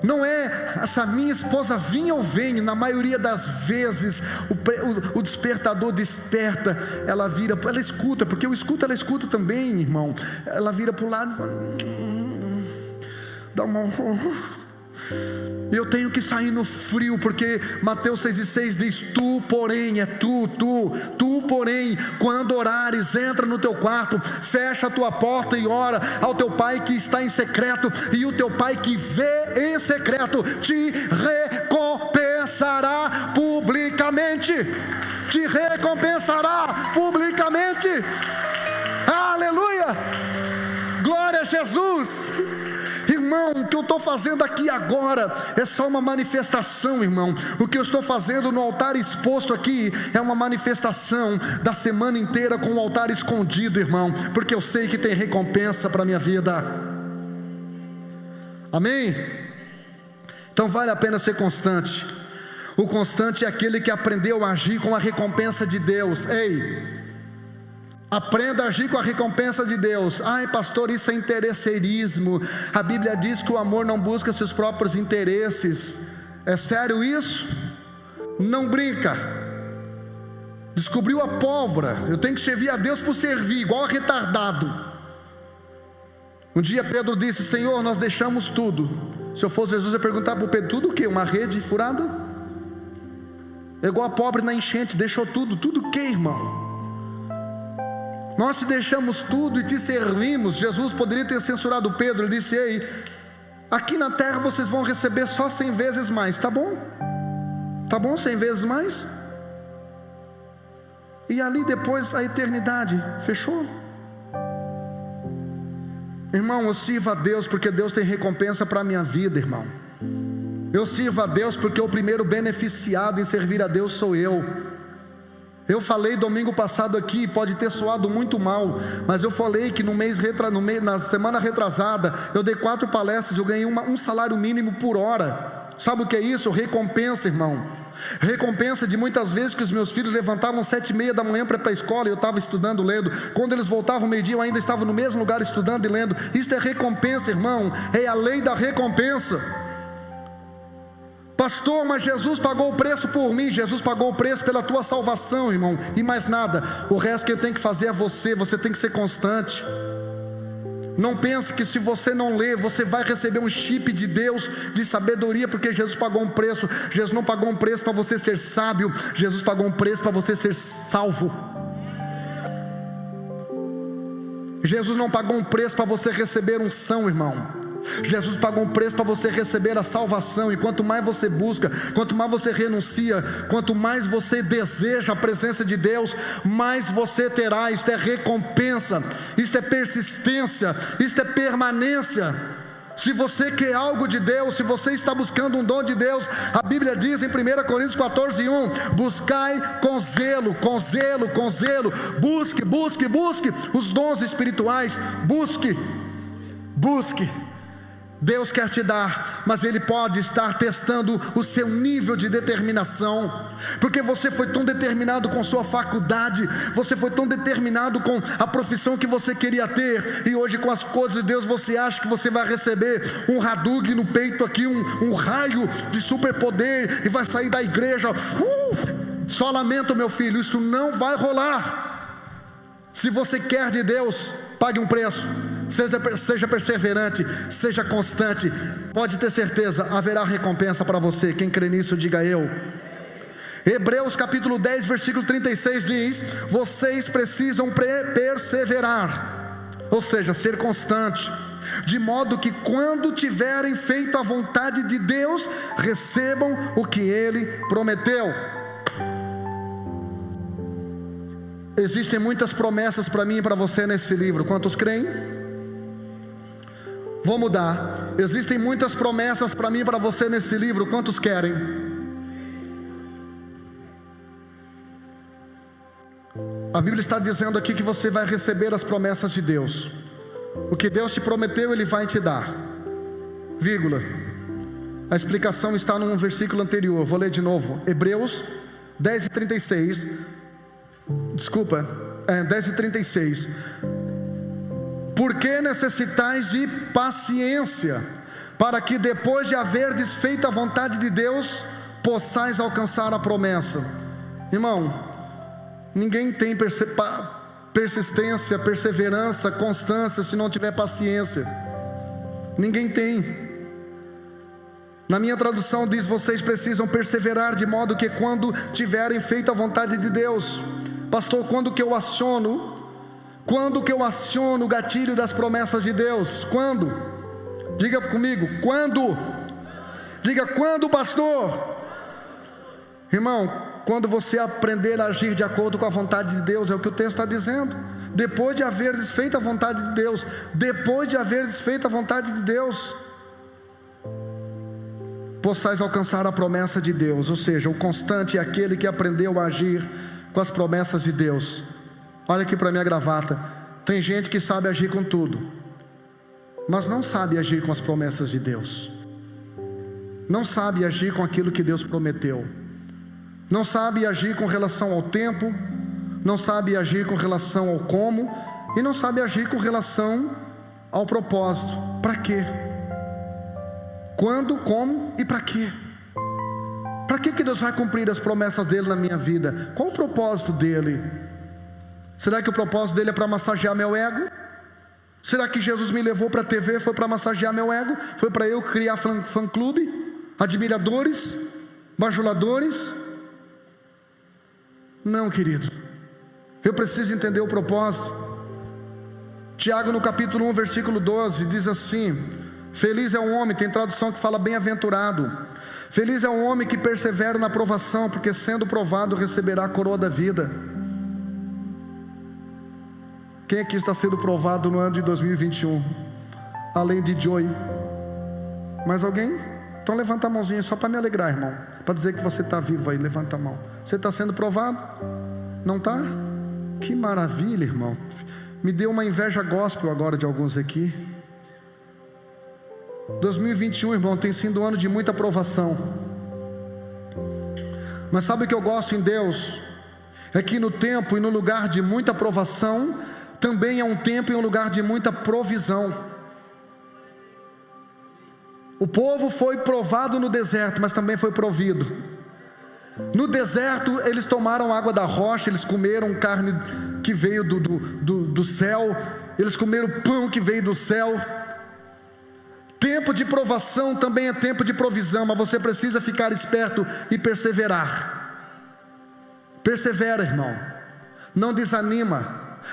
Não é essa minha esposa vinha ou vem. Na maioria das vezes o despertador desperta. Ela vira, ela escuta, porque eu escuto, ela escuta também, irmão. Ela vira para o lado e fala, dá uma... Eu tenho que sair no frio, porque Mateus 6,6 diz: tu porém, tu porém, quando orares, entra no teu quarto, fecha a tua porta e ora ao teu pai que está em secreto, e o teu pai que vê em secreto te recompensará publicamente. Te recompensará publicamente. Aleluia, glória a Jesus. Irmão, o que eu estou fazendo aqui agora é só uma manifestação, irmão. O que eu estou fazendo no altar exposto aqui é uma manifestação da semana inteira com o altar escondido, irmão, porque eu sei que tem recompensa para a minha vida. Amém? Então vale a pena ser constante. O constante é aquele que aprendeu a agir com a recompensa de Deus. Ei, aprenda a agir com a recompensa de Deus. Ai, pastor, isso é interesseirismo. A Bíblia diz que o amor não busca seus próprios interesses. É sério isso? Não brinca. Descobriu a pólvora. Eu tenho que servir a Deus por servir, igual a retardado. Um dia Pedro disse: Senhor, nós deixamos tudo. Se eu fosse Jesus, eu ia perguntar para o Pedro: tudo o quê? Uma rede furada? É igual a pobre na enchente, deixou tudo. Tudo o quê, irmão? Nós te deixamos tudo e te servimos. Jesus poderia ter censurado Pedro. Ele disse: ei, aqui na terra vocês vão receber só 100 vezes mais. Tá bom? Tá bom, 100 vezes mais? E ali depois a eternidade. Fechou? Irmão, eu sirvo a Deus porque Deus tem recompensa para a minha vida, irmão. Eu sirvo a Deus porque o primeiro beneficiado em servir a Deus sou eu. Eu falei domingo passado aqui, pode ter soado muito mal, mas eu falei que na semana retrasada, eu dei 4 palestras, eu ganhei um salário mínimo por hora. Sabe o que é isso? Recompensa, irmão. Recompensa de muitas vezes que os meus filhos levantavam 7h30 da manhã para ir para a escola e eu estava estudando, lendo. Quando eles voltavam meio-dia, eu ainda estava no mesmo lugar estudando e lendo. Isso é recompensa, irmão. É a lei da recompensa. Pastor, mas Jesus pagou o preço por mim. Jesus pagou o preço pela tua salvação, irmão. E mais nada. O resto que tem que fazer é você. Você tem que ser constante. Não pense que se você não ler, você vai receber um chip de Deus, de sabedoria, porque Jesus pagou um preço. Jesus não pagou um preço para você ser sábio. Jesus pagou um preço para você ser salvo. Jesus não pagou um preço para você receber unção, irmão. Jesus pagou um preço para você receber a salvação. E quanto mais você busca, quanto mais você renuncia, quanto mais você deseja a presença de Deus, mais você terá. Isto é recompensa, isto é persistência, isto é permanência. Se você quer algo de Deus, se você está buscando um dom de Deus, a Bíblia diz em 1 Coríntios 14:1: buscai com zelo, com zelo, com zelo. Busque, busque, busque os dons espirituais. Busque, busque. Deus quer te dar, mas Ele pode estar testando o seu nível de determinação, porque você foi tão determinado com sua faculdade, você foi tão determinado com a profissão que você queria ter, e hoje com as coisas de Deus você acha que você vai receber um Hadouken no peito aqui, um raio de superpoder, e vai sair da igreja. Só lamento, meu filho, isso não vai rolar. Se você quer de Deus, pague um preço. Seja perseverante, seja constante. Pode ter certeza, haverá recompensa para você. Quem crê nisso, diga eu. Hebreus capítulo 10, versículo 36 diz: vocês precisam perseverar, ou seja, ser constante, de modo que quando tiverem feito a vontade de Deus, recebam o que Ele prometeu. Existem muitas promessas para mim e para você nesse livro. Quantos creem? Vou mudar. Existem muitas promessas para mim e para você nesse livro. Quantos querem? A Bíblia está dizendo aqui que você vai receber as promessas de Deus. O que Deus te prometeu, Ele vai te dar. Vírgula. A explicação está num versículo anterior. Vou ler de novo. Hebreus 10:36. Desculpa, 10:36. Porque necessitais de paciência, para que depois de haver desfeito a vontade de Deus, possais alcançar a promessa. Irmão, ninguém tem persistência, perseverança, constância se não tiver paciência. Ninguém tem. Na minha tradução diz: vocês precisam perseverar, de modo que quando tiverem feito a vontade de Deus. Pastor, quando que eu aciono o gatilho das promessas de Deus? Quando? Diga comigo, quando? Diga, quando, pastor? Irmão, quando você aprender a agir de acordo com a vontade de Deus, é o que o texto está dizendo. Depois de haver desfeito a vontade de Deus, depois de haver desfeito a vontade de Deus, possais alcançar a promessa de Deus. Ou seja, o constante é aquele que aprendeu a agir com as promessas de Deus. Olha aqui para minha gravata. Tem gente que sabe agir com tudo, mas não sabe agir com as promessas de Deus. Não sabe agir com aquilo que Deus prometeu. Não sabe agir com relação ao tempo, não sabe agir com relação ao como, e não sabe agir com relação ao propósito. Para quê? Quando, como e para quê? Para que Deus vai cumprir as promessas dele na minha vida? Qual o propósito dele? Será que o propósito dele é para massagear meu ego? Será que Jesus me levou para a TV foi para massagear meu ego? Foi para eu criar fã-clube, admiradores, bajuladores? Não, querido. Eu preciso entender o propósito. Tiago, no capítulo 1, versículo 12, diz assim: feliz é o homem, tem tradução que fala bem-aventurado. Feliz é o homem que persevera na provação, porque sendo provado receberá a coroa da vida. Quem aqui está sendo provado no ano de 2021? Além de Joey. Mais alguém? Então levanta a mãozinha só para me alegrar, irmão. Para dizer que você está vivo aí, levanta a mão. Você está sendo provado? Não está? Que maravilha, irmão. Me deu uma inveja gospel agora de alguns aqui. 2021, irmão, tem sido um ano de muita provação. Mas sabe o que eu gosto em Deus? É que no tempo e no lugar de muita provação, também é um tempo e um lugar de muita provisão. O povo foi provado no deserto, mas também foi provido. No deserto eles tomaram água da rocha, eles comeram carne que veio do céu, eles comeram pão que veio do céu. Tempo de provação também é tempo de provisão, mas você precisa ficar esperto e perseverar. Persevera, irmão. Não desanima,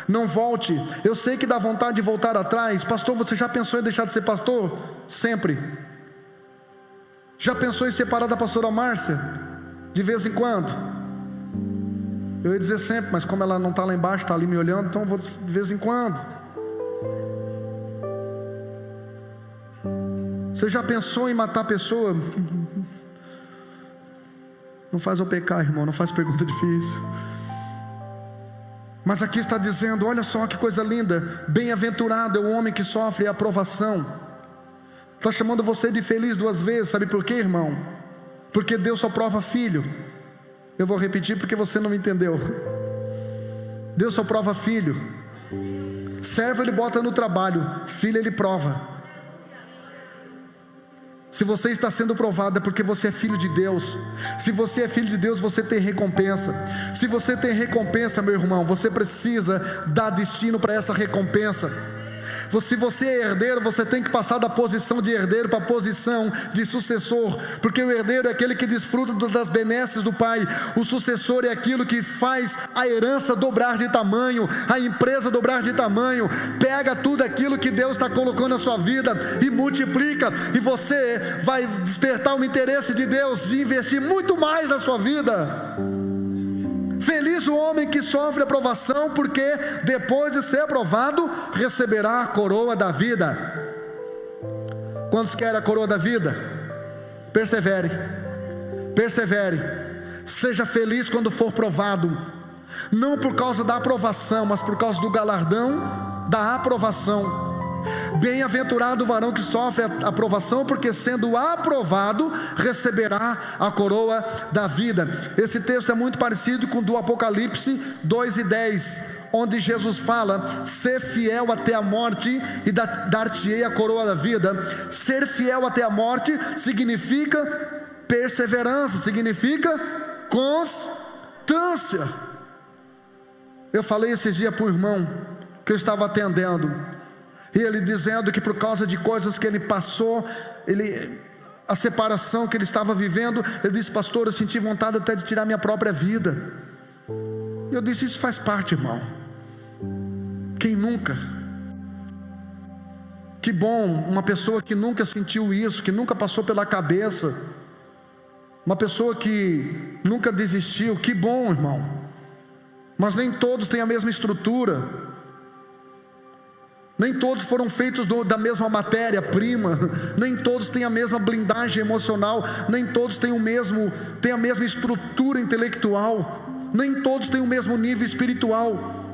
não volte. Eu sei que dá vontade de voltar atrás. Pastor, você já pensou em deixar de ser pastor? Sempre. Já pensou em separar da pastora Márcia? De vez em quando? Eu ia dizer sempre, mas como ela não está lá embaixo, está ali me olhando, então eu vou de vez em quando. Você já pensou em matar a pessoa? Não faz eu pecar, irmão, não faz pergunta difícil. Mas aqui está dizendo, olha só que coisa linda: bem-aventurado é o homem que sofre a aprovação. Está chamando você de feliz duas vezes, sabe por quê, irmão? Porque Deus só prova filho. Eu vou repetir porque você não me entendeu. Deus só prova filho. Servo ele bota no trabalho, filho ele prova. Se você está sendo provado é porque você é filho de Deus. Se você é filho de Deus, você tem recompensa. Se você tem recompensa, meu irmão, você precisa dar destino para essa recompensa. Se você é herdeiro, você tem que passar da posição de herdeiro para a posição de sucessor, porque o herdeiro é aquele que desfruta das benesses do pai. O sucessor é aquilo que faz a herança dobrar de tamanho, a empresa dobrar de tamanho. Pega tudo aquilo que Deus está colocando na sua vida e multiplica, e você vai despertar o interesse de Deus de investir muito mais na sua vida. Feliz o homem que sofre a provação, porque depois de ser aprovado, receberá a coroa da vida. Quantos querem a coroa da vida? Persevere, persevere. Seja feliz quando for provado, não por causa da aprovação, mas por causa do galardão da aprovação. Bem-aventurado o varão que sofre a aprovação, porque sendo aprovado, receberá a coroa da vida. Esse texto é muito parecido com o do Apocalipse 2:10, onde Jesus fala: ser fiel até a morte e dar-te-ei a coroa da vida. Ser fiel até a morte significa perseverança, significa constância. Eu falei esses dias para o irmão que eu estava atendendo, e ele dizendo que por causa de coisas que ele passou, a separação que ele estava vivendo, ele disse: pastor, eu senti vontade até de tirar minha própria vida. E eu disse: isso faz parte, irmão. Quem nunca? Que bom, uma pessoa que nunca sentiu isso, que nunca passou pela cabeça, uma pessoa que nunca desistiu. Que bom, irmão. Mas nem todos têm a mesma estrutura, nem todos foram feitos da mesma matéria-prima, nem todos têm a mesma blindagem emocional, nem todos têm a mesma estrutura intelectual, nem todos têm o mesmo nível espiritual.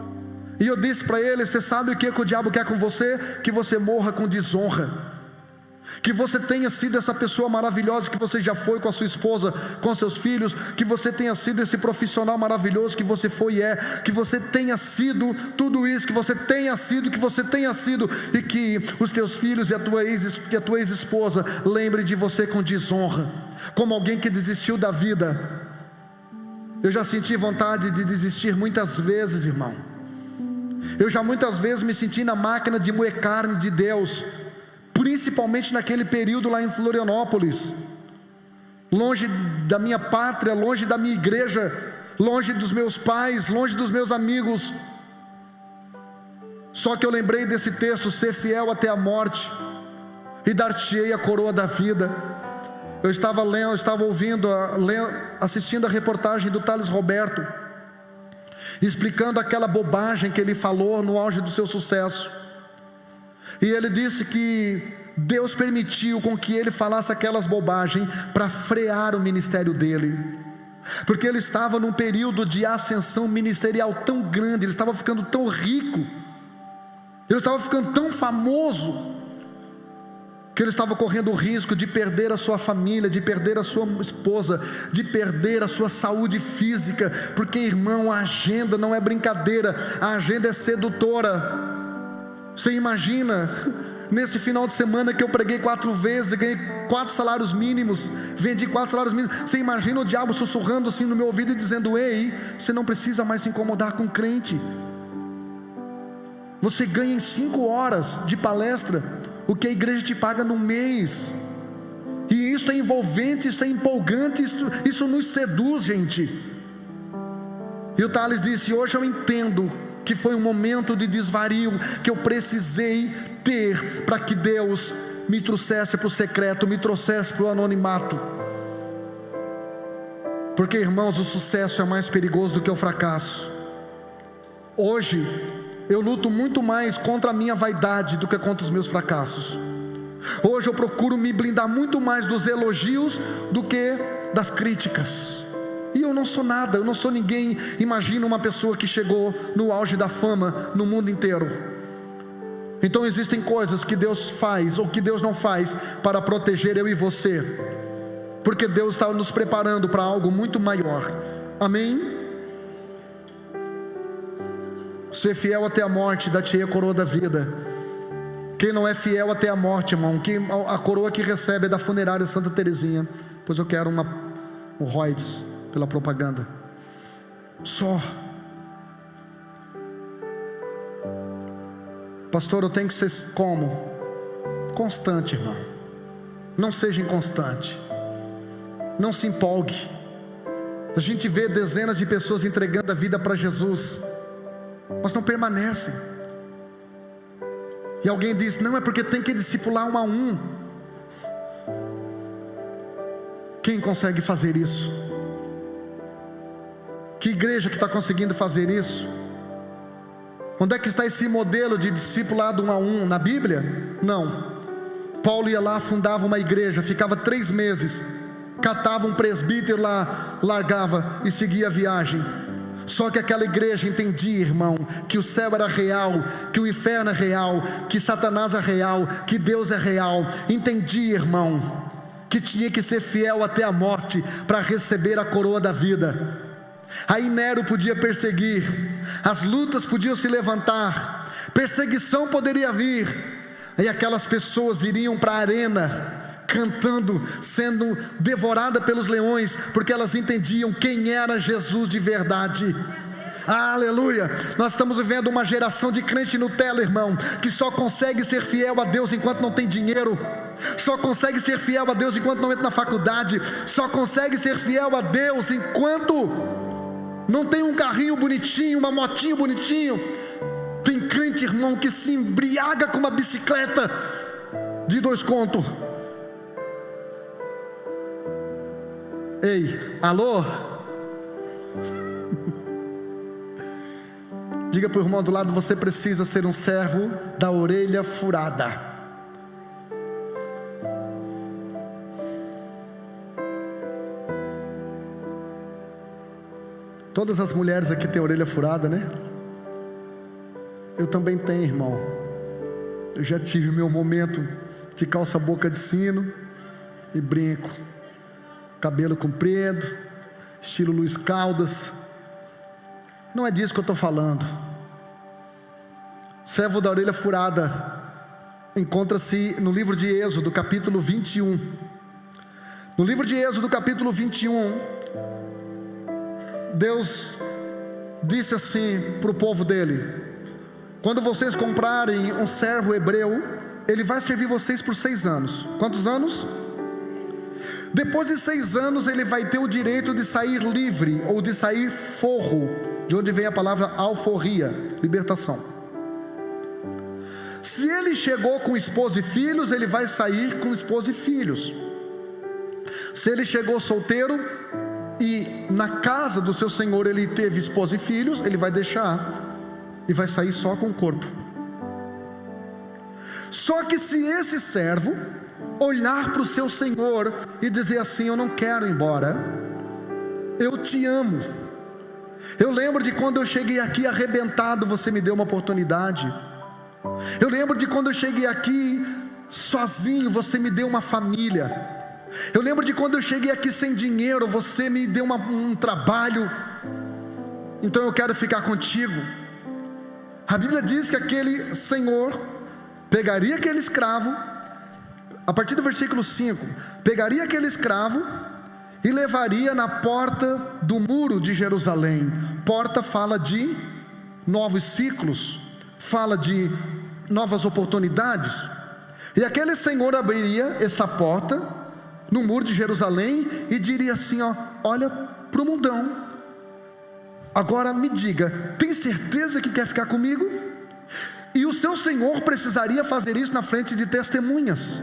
E eu disse para ele: você sabe o que o diabo quer com você? Que você morra com desonra, que você tenha sido essa pessoa maravilhosa que você já foi com a sua esposa, com seus filhos, que você tenha sido esse profissional maravilhoso que você foi e é, que você tenha sido tudo isso, que você tenha sido, e que os teus filhos e a tua ex-esposa lembrem de você com desonra, como alguém que desistiu da vida. Eu já senti vontade de desistir muitas vezes, irmão. Eu já muitas vezes me senti na máquina de moer carne de Deus, principalmente naquele período lá em Florianópolis, longe da minha pátria, longe da minha igreja, longe dos meus pais, longe dos meus amigos. Só que eu lembrei desse texto: ser fiel até a morte e dar-te-ei a coroa da vida. Eu estava assistindo a reportagem do Thales Roberto, explicando aquela bobagem que ele falou no auge do seu sucesso. E ele disse que Deus permitiu com que ele falasse aquelas bobagens para frear o ministério dele, porque ele estava num período de ascensão ministerial tão grande, ele estava ficando tão rico, ele estava ficando tão famoso, que ele estava correndo o risco de perder a sua família, de perder a sua esposa, de perder a sua saúde física, porque, irmão, a agenda não é brincadeira, a agenda é sedutora. Você imagina, nesse final de semana que eu preguei 4 vezes, ganhei 4 salários mínimos, vendi 4 salários mínimos. Você imagina o diabo sussurrando assim no meu ouvido e dizendo: ei, você não precisa mais se incomodar com crente, você ganha em 5 horas de palestra o que a igreja te paga no mês. E isso é envolvente, isso é empolgante, isso nos seduz, gente. E o Thales disse: hoje eu entendo que foi um momento de desvario que eu precisei ter para que Deus me trouxesse para o secreto, me trouxesse para o anonimato. Porque, irmãos, o sucesso é mais perigoso do que o fracasso. Hoje eu luto muito mais contra a minha vaidade do que contra os meus fracassos. Hoje eu procuro me blindar muito mais dos elogios do que das críticas. E eu não sou nada, eu não sou ninguém. Imagina uma pessoa que chegou no auge da fama no mundo inteiro. Então existem coisas que Deus faz ou que Deus não faz para proteger eu e você, porque Deus está nos preparando para algo muito maior. Amém? Ser fiel até a morte, dar-te-ei a coroa da vida. Quem não é fiel até a morte, irmão, a coroa que recebe é da funerária Santa Teresinha. Pois eu quero um Rhodes pela propaganda. Só. Pastor, eu tenho que ser como? Constante, irmão. Não seja inconstante. Não se empolgue. A gente vê dezenas de pessoas entregando a vida para Jesus, mas não permanecem. E alguém diz: não, é porque tem que discipular 1 a 1. Quem consegue fazer isso? Que igreja que está conseguindo fazer isso? Onde é que está esse modelo de discipulado 1 a 1? Na Bíblia? Não. Paulo ia lá, fundava uma igreja, ficava 3 meses, catava um presbítero lá, largava e seguia a viagem. Só que aquela igreja entendia, irmão, que o céu era real, que o inferno é real, que Satanás é real, que Deus é real. Entendia, irmão, que tinha que ser fiel até a morte para receber a coroa da vida. Aí Nero podia perseguir, as lutas podiam se levantar, perseguição poderia vir, e aquelas pessoas iriam para a arena, cantando, sendo devorada pelos leões, porque elas entendiam quem era Jesus de verdade. Aleluia. Nós estamos vivendo uma geração de crente Nutella, irmão, que só consegue ser fiel a Deus enquanto não tem dinheiro, só consegue ser fiel a Deus enquanto não entra na faculdade, só consegue ser fiel a Deus enquanto não tem um carrinho bonitinho, uma motinho bonitinho. Tem crente, irmão, que se embriaga com uma bicicleta de 2 contos. Ei, alô? Diga para o irmão do lado: você precisa ser um servo da orelha furada. Todas as mulheres aqui têm orelha furada, né? Eu também tenho, irmão. Eu já tive meu momento de calça boca de sino e brinco, cabelo comprido, estilo Luiz Caldas. Não é disso que eu estou falando. Servo da orelha furada encontra-se no livro de Êxodo, capítulo 21. No livro de Êxodo, capítulo 21, Deus disse assim para o povo dele: quando vocês comprarem um servo hebreu, ele vai servir vocês por 6 anos. Quantos anos? Depois de 6 anos ele vai ter o direito de sair livre, ou de sair forro, de onde vem a palavra alforria, libertação. Se ele chegou com esposa e filhos, ele vai sair com esposa e filhos. Se ele chegou solteiro e na casa do seu senhor ele teve esposa e filhos, ele vai deixar e vai sair só com o corpo. Só que se esse servo olhar para o seu senhor e dizer assim: eu não quero ir embora, eu te amo, eu lembro de quando eu cheguei aqui arrebentado, você me deu uma oportunidade. Eu lembro de quando eu cheguei aqui sozinho, você me deu uma família. Eu lembro de quando eu cheguei aqui sem dinheiro, você me deu um trabalho. Então eu quero ficar contigo. A Bíblia diz que aquele senhor pegaria aquele escravo, a partir do versículo 5, pegaria aquele escravo e levaria na porta do muro de Jerusalém. Porta fala de novos ciclos, fala de novas oportunidades. E aquele senhor abriria essa porta no muro de Jerusalém e diria assim: ó, olha para o mundão, agora me diga, tem certeza que quer ficar comigo? E o seu senhor precisaria fazer isso na frente de testemunhas.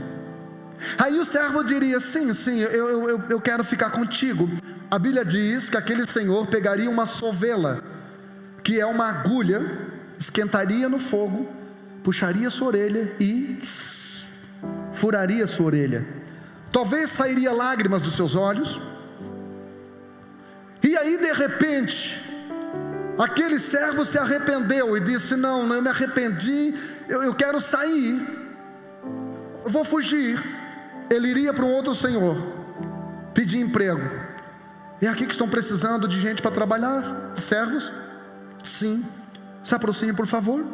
Aí o servo diria: sim, eu quero ficar contigo. A Bíblia diz que aquele senhor pegaria uma sovela, que é uma agulha, esquentaria no fogo, puxaria sua orelha e furaria sua orelha. Talvez sairia lágrimas dos seus olhos. E aí de repente aquele servo se arrependeu e disse: não, eu me arrependi, eu quero sair, eu vou fugir. Ele iria para um outro senhor, pedir emprego. É aqui que estão precisando de gente para trabalhar, de servos? Sim, se aproxime por favor.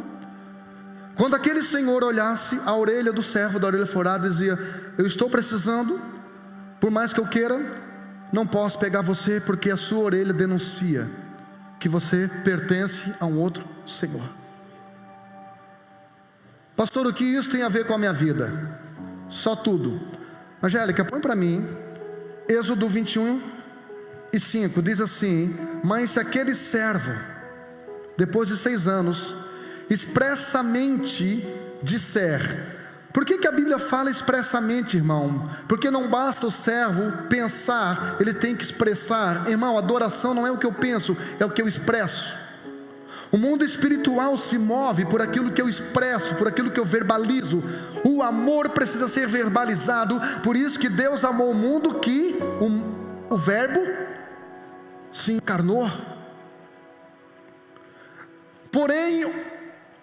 Quando aquele senhor olhasse a orelha do servo da orelha furada, dizia: eu estou precisando, por mais que eu queira, não posso pegar você, porque a sua orelha denuncia que você pertence a um outro senhor. Pastor, o que isso tem a ver com a minha vida? Só tudo. Angélica, põe para mim Êxodo 21:5, diz assim: mas se aquele servo, depois de 6 anos, expressamente disser. Por que a Bíblia fala expressamente, irmão? Porque não basta o servo pensar, ele tem que expressar. Irmão, adoração não é o que eu penso, é o que eu expresso. O mundo espiritual se move por aquilo que eu expresso, por aquilo que eu verbalizo. O amor precisa ser verbalizado. Por isso que Deus amou o mundo, que o verbo se encarnou. Porém,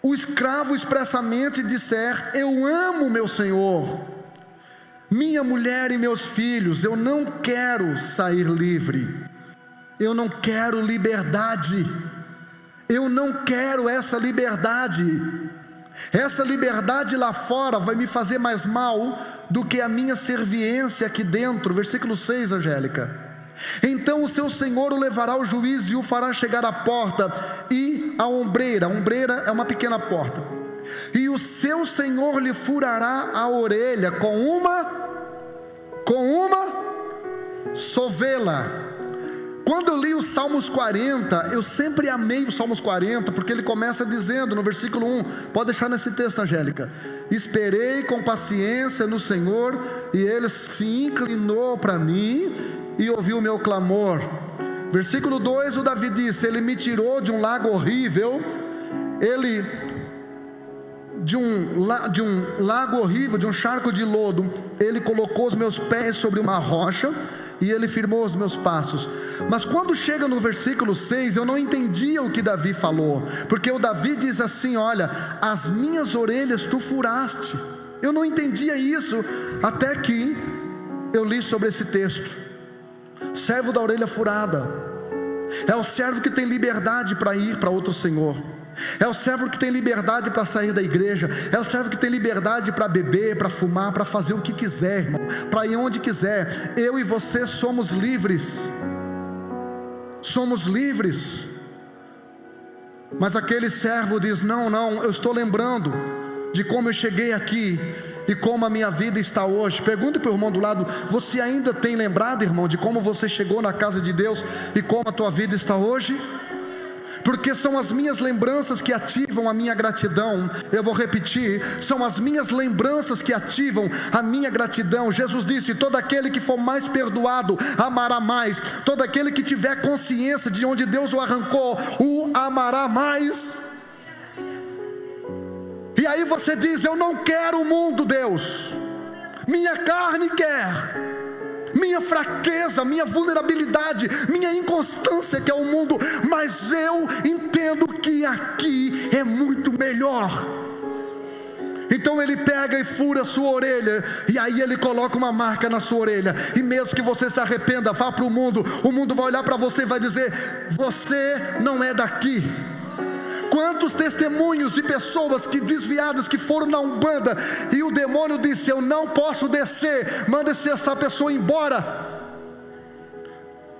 o escravo expressamente disser: eu amo meu senhor, minha mulher e meus filhos, eu não quero sair livre, eu não quero liberdade, Eu não quero essa liberdade. Essa liberdade lá fora vai me fazer mais mal do que a minha serviência aqui dentro. Versículo 6, Angélica. Então o seu senhor o levará ao juízo e o fará chegar à porta e à ombreira. A ombreira é uma pequena porta. E o seu senhor lhe furará a orelha com uma sovela. Quando eu li os Salmos 40, eu sempre amei os Salmos 40, porque ele começa dizendo no versículo 1, pode deixar nesse texto, Angélica: esperei com paciência no Senhor, e Ele se inclinou para mim e ouviu o meu clamor. Versículo 2, o Davi disse: Ele me tirou de um lago horrível, de um lago horrível, de um charco de lodo, Ele colocou os meus pés sobre uma rocha, e Ele firmou os meus passos. Mas quando chega no versículo 6, eu não entendia o que Davi falou, porque o Davi diz assim: olha, as minhas orelhas tu furaste. Eu não entendia isso, até que eu li sobre esse texto. Servo da orelha furada é o servo que tem liberdade para ir para outro senhor. É o servo que tem liberdade para sair da igreja. É o servo que tem liberdade para beber, para fumar, para fazer o que quiser, irmão, para ir onde quiser. Eu e você somos livres. Somos livres. Mas aquele servo diz: não, eu estou lembrando de como eu cheguei aqui e como a minha vida está hoje. Pergunta para o irmão do lado: você ainda tem lembrado, irmão, de como você chegou na casa de Deus e como a tua vida está hoje? Porque são as minhas lembranças que ativam a minha gratidão. Eu vou repetir: são as minhas lembranças que ativam a minha gratidão. Jesus disse: todo aquele que for mais perdoado amará mais. Todo aquele que tiver consciência de onde Deus o arrancou, o amará mais. E aí você diz: eu não quero o mundo, Deus, minha carne quer, minha fraqueza, minha vulnerabilidade, minha inconstância que é o mundo, mas eu entendo que aqui é muito melhor. Então ele pega e fura a sua orelha, e aí ele coloca uma marca na sua orelha, e mesmo que você se arrependa, vá para o mundo vai olhar para você e vai dizer: você não é daqui. Quantos testemunhos de pessoas que desviadas, que foram na Umbanda, e o demônio disse: eu não posso descer, manda essa pessoa embora.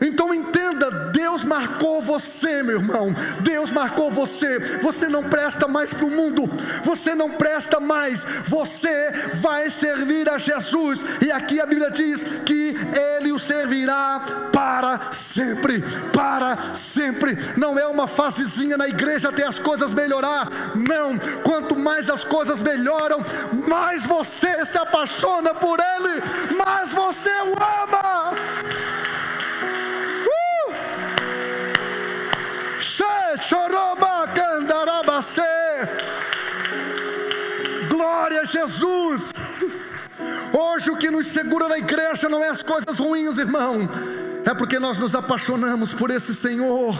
Então entenda, Deus marcou você, meu irmão, Deus marcou você. Você não presta mais para o mundo, você não presta mais, você vai servir a Jesus. E aqui a Bíblia diz que Ele o servirá para sempre, para sempre. Não é uma fasezinha na igreja até as coisas melhorar, não. Quanto mais as coisas melhoram, mais você se apaixona por Ele, mais você o ama. Glória a Jesus. Hoje o que nos segura na igreja não é as coisas ruins, irmão, é porque nós nos apaixonamos por esse Senhor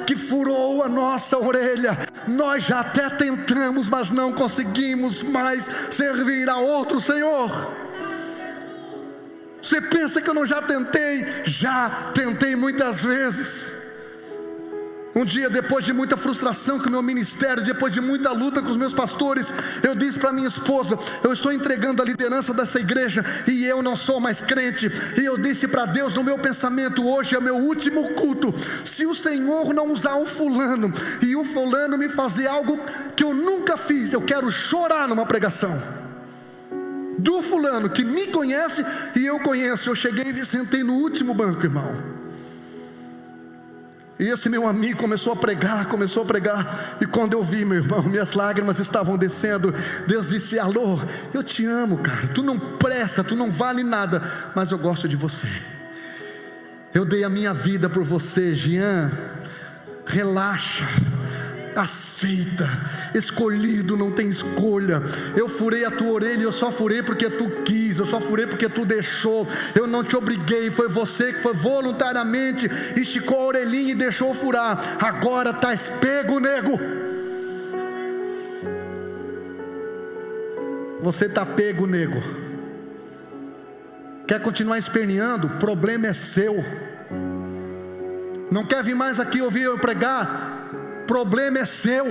que furou a nossa orelha. Nós já até tentamos, mas não conseguimos mais servir a outro Senhor. Você pensa que eu não já tentei? Já tentei muitas vezes. Um dia, depois de muita frustração com o meu ministério, depois de muita luta com os meus pastores, eu disse para minha esposa: eu estou entregando a liderança dessa igreja e eu não sou mais crente. E eu disse para Deus no meu pensamento: hoje é meu último culto. Se o Senhor não usar o fulano, e o fulano me fazer algo que eu nunca fiz, eu quero chorar numa pregação do fulano que me conhece e eu conheço. Eu cheguei e sentei no último banco, irmão. E esse meu amigo começou a pregar, e quando eu vi, meu irmão, minhas lágrimas estavam descendo. Deus disse: alô, eu te amo, cara, tu não presta, tu não vale nada, mas eu gosto de você. Eu dei a minha vida por você, Jean, relaxa, aceita, escolhido não tem escolha. Eu furei a tua orelha, eu só furei porque tu quis, eu só furei porque tu deixou, eu não te obriguei, foi você que foi voluntariamente, esticou a orelhinha e deixou furar. Agora estás pego, nego. Você está pego, nego. Quer continuar esperneando? O problema é seu. Não quer vir mais aqui ouvir eu pregar? problema é seu.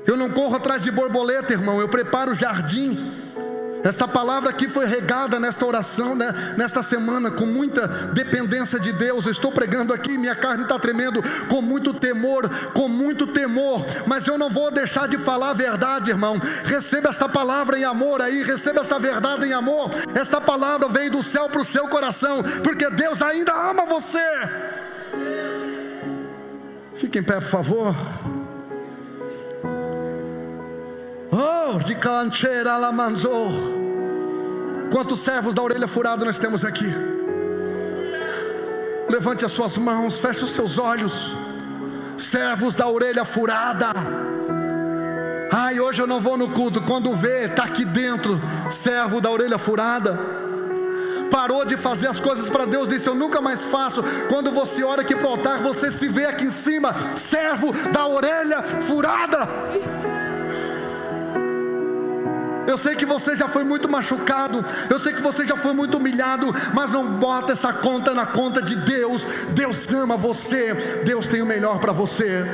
Eu não corro atrás de borboleta, irmão, eu preparo o jardim. Esta palavra aqui foi regada nesta oração, né? Nesta semana, com muita dependência de Deus. Eu estou pregando aqui, minha carne está tremendo, com muito temor, mas eu não vou deixar de falar a verdade, irmão. Receba esta palavra em amor aí, receba esta verdade em amor. Esta palavra veio do céu para o seu coração, porque Deus ainda ama você. Fique em pé, por favor. Oh, de cancheira la manzou. Quantos servos da orelha furada nós temos aqui? Levante as suas mãos, feche os seus olhos. Servos da orelha furada. Ai, hoje eu não vou no culto. Quando vê, está aqui dentro, servo da orelha furada. Parou de fazer as coisas para Deus, disse: eu nunca mais faço. Quando você ora aqui para o altar, você se vê aqui em cima, servo da orelha furada. Eu sei que você já foi muito machucado, eu sei que você já foi muito humilhado, mas não bota essa conta na conta de Deus. Deus ama você, Deus tem o melhor para você.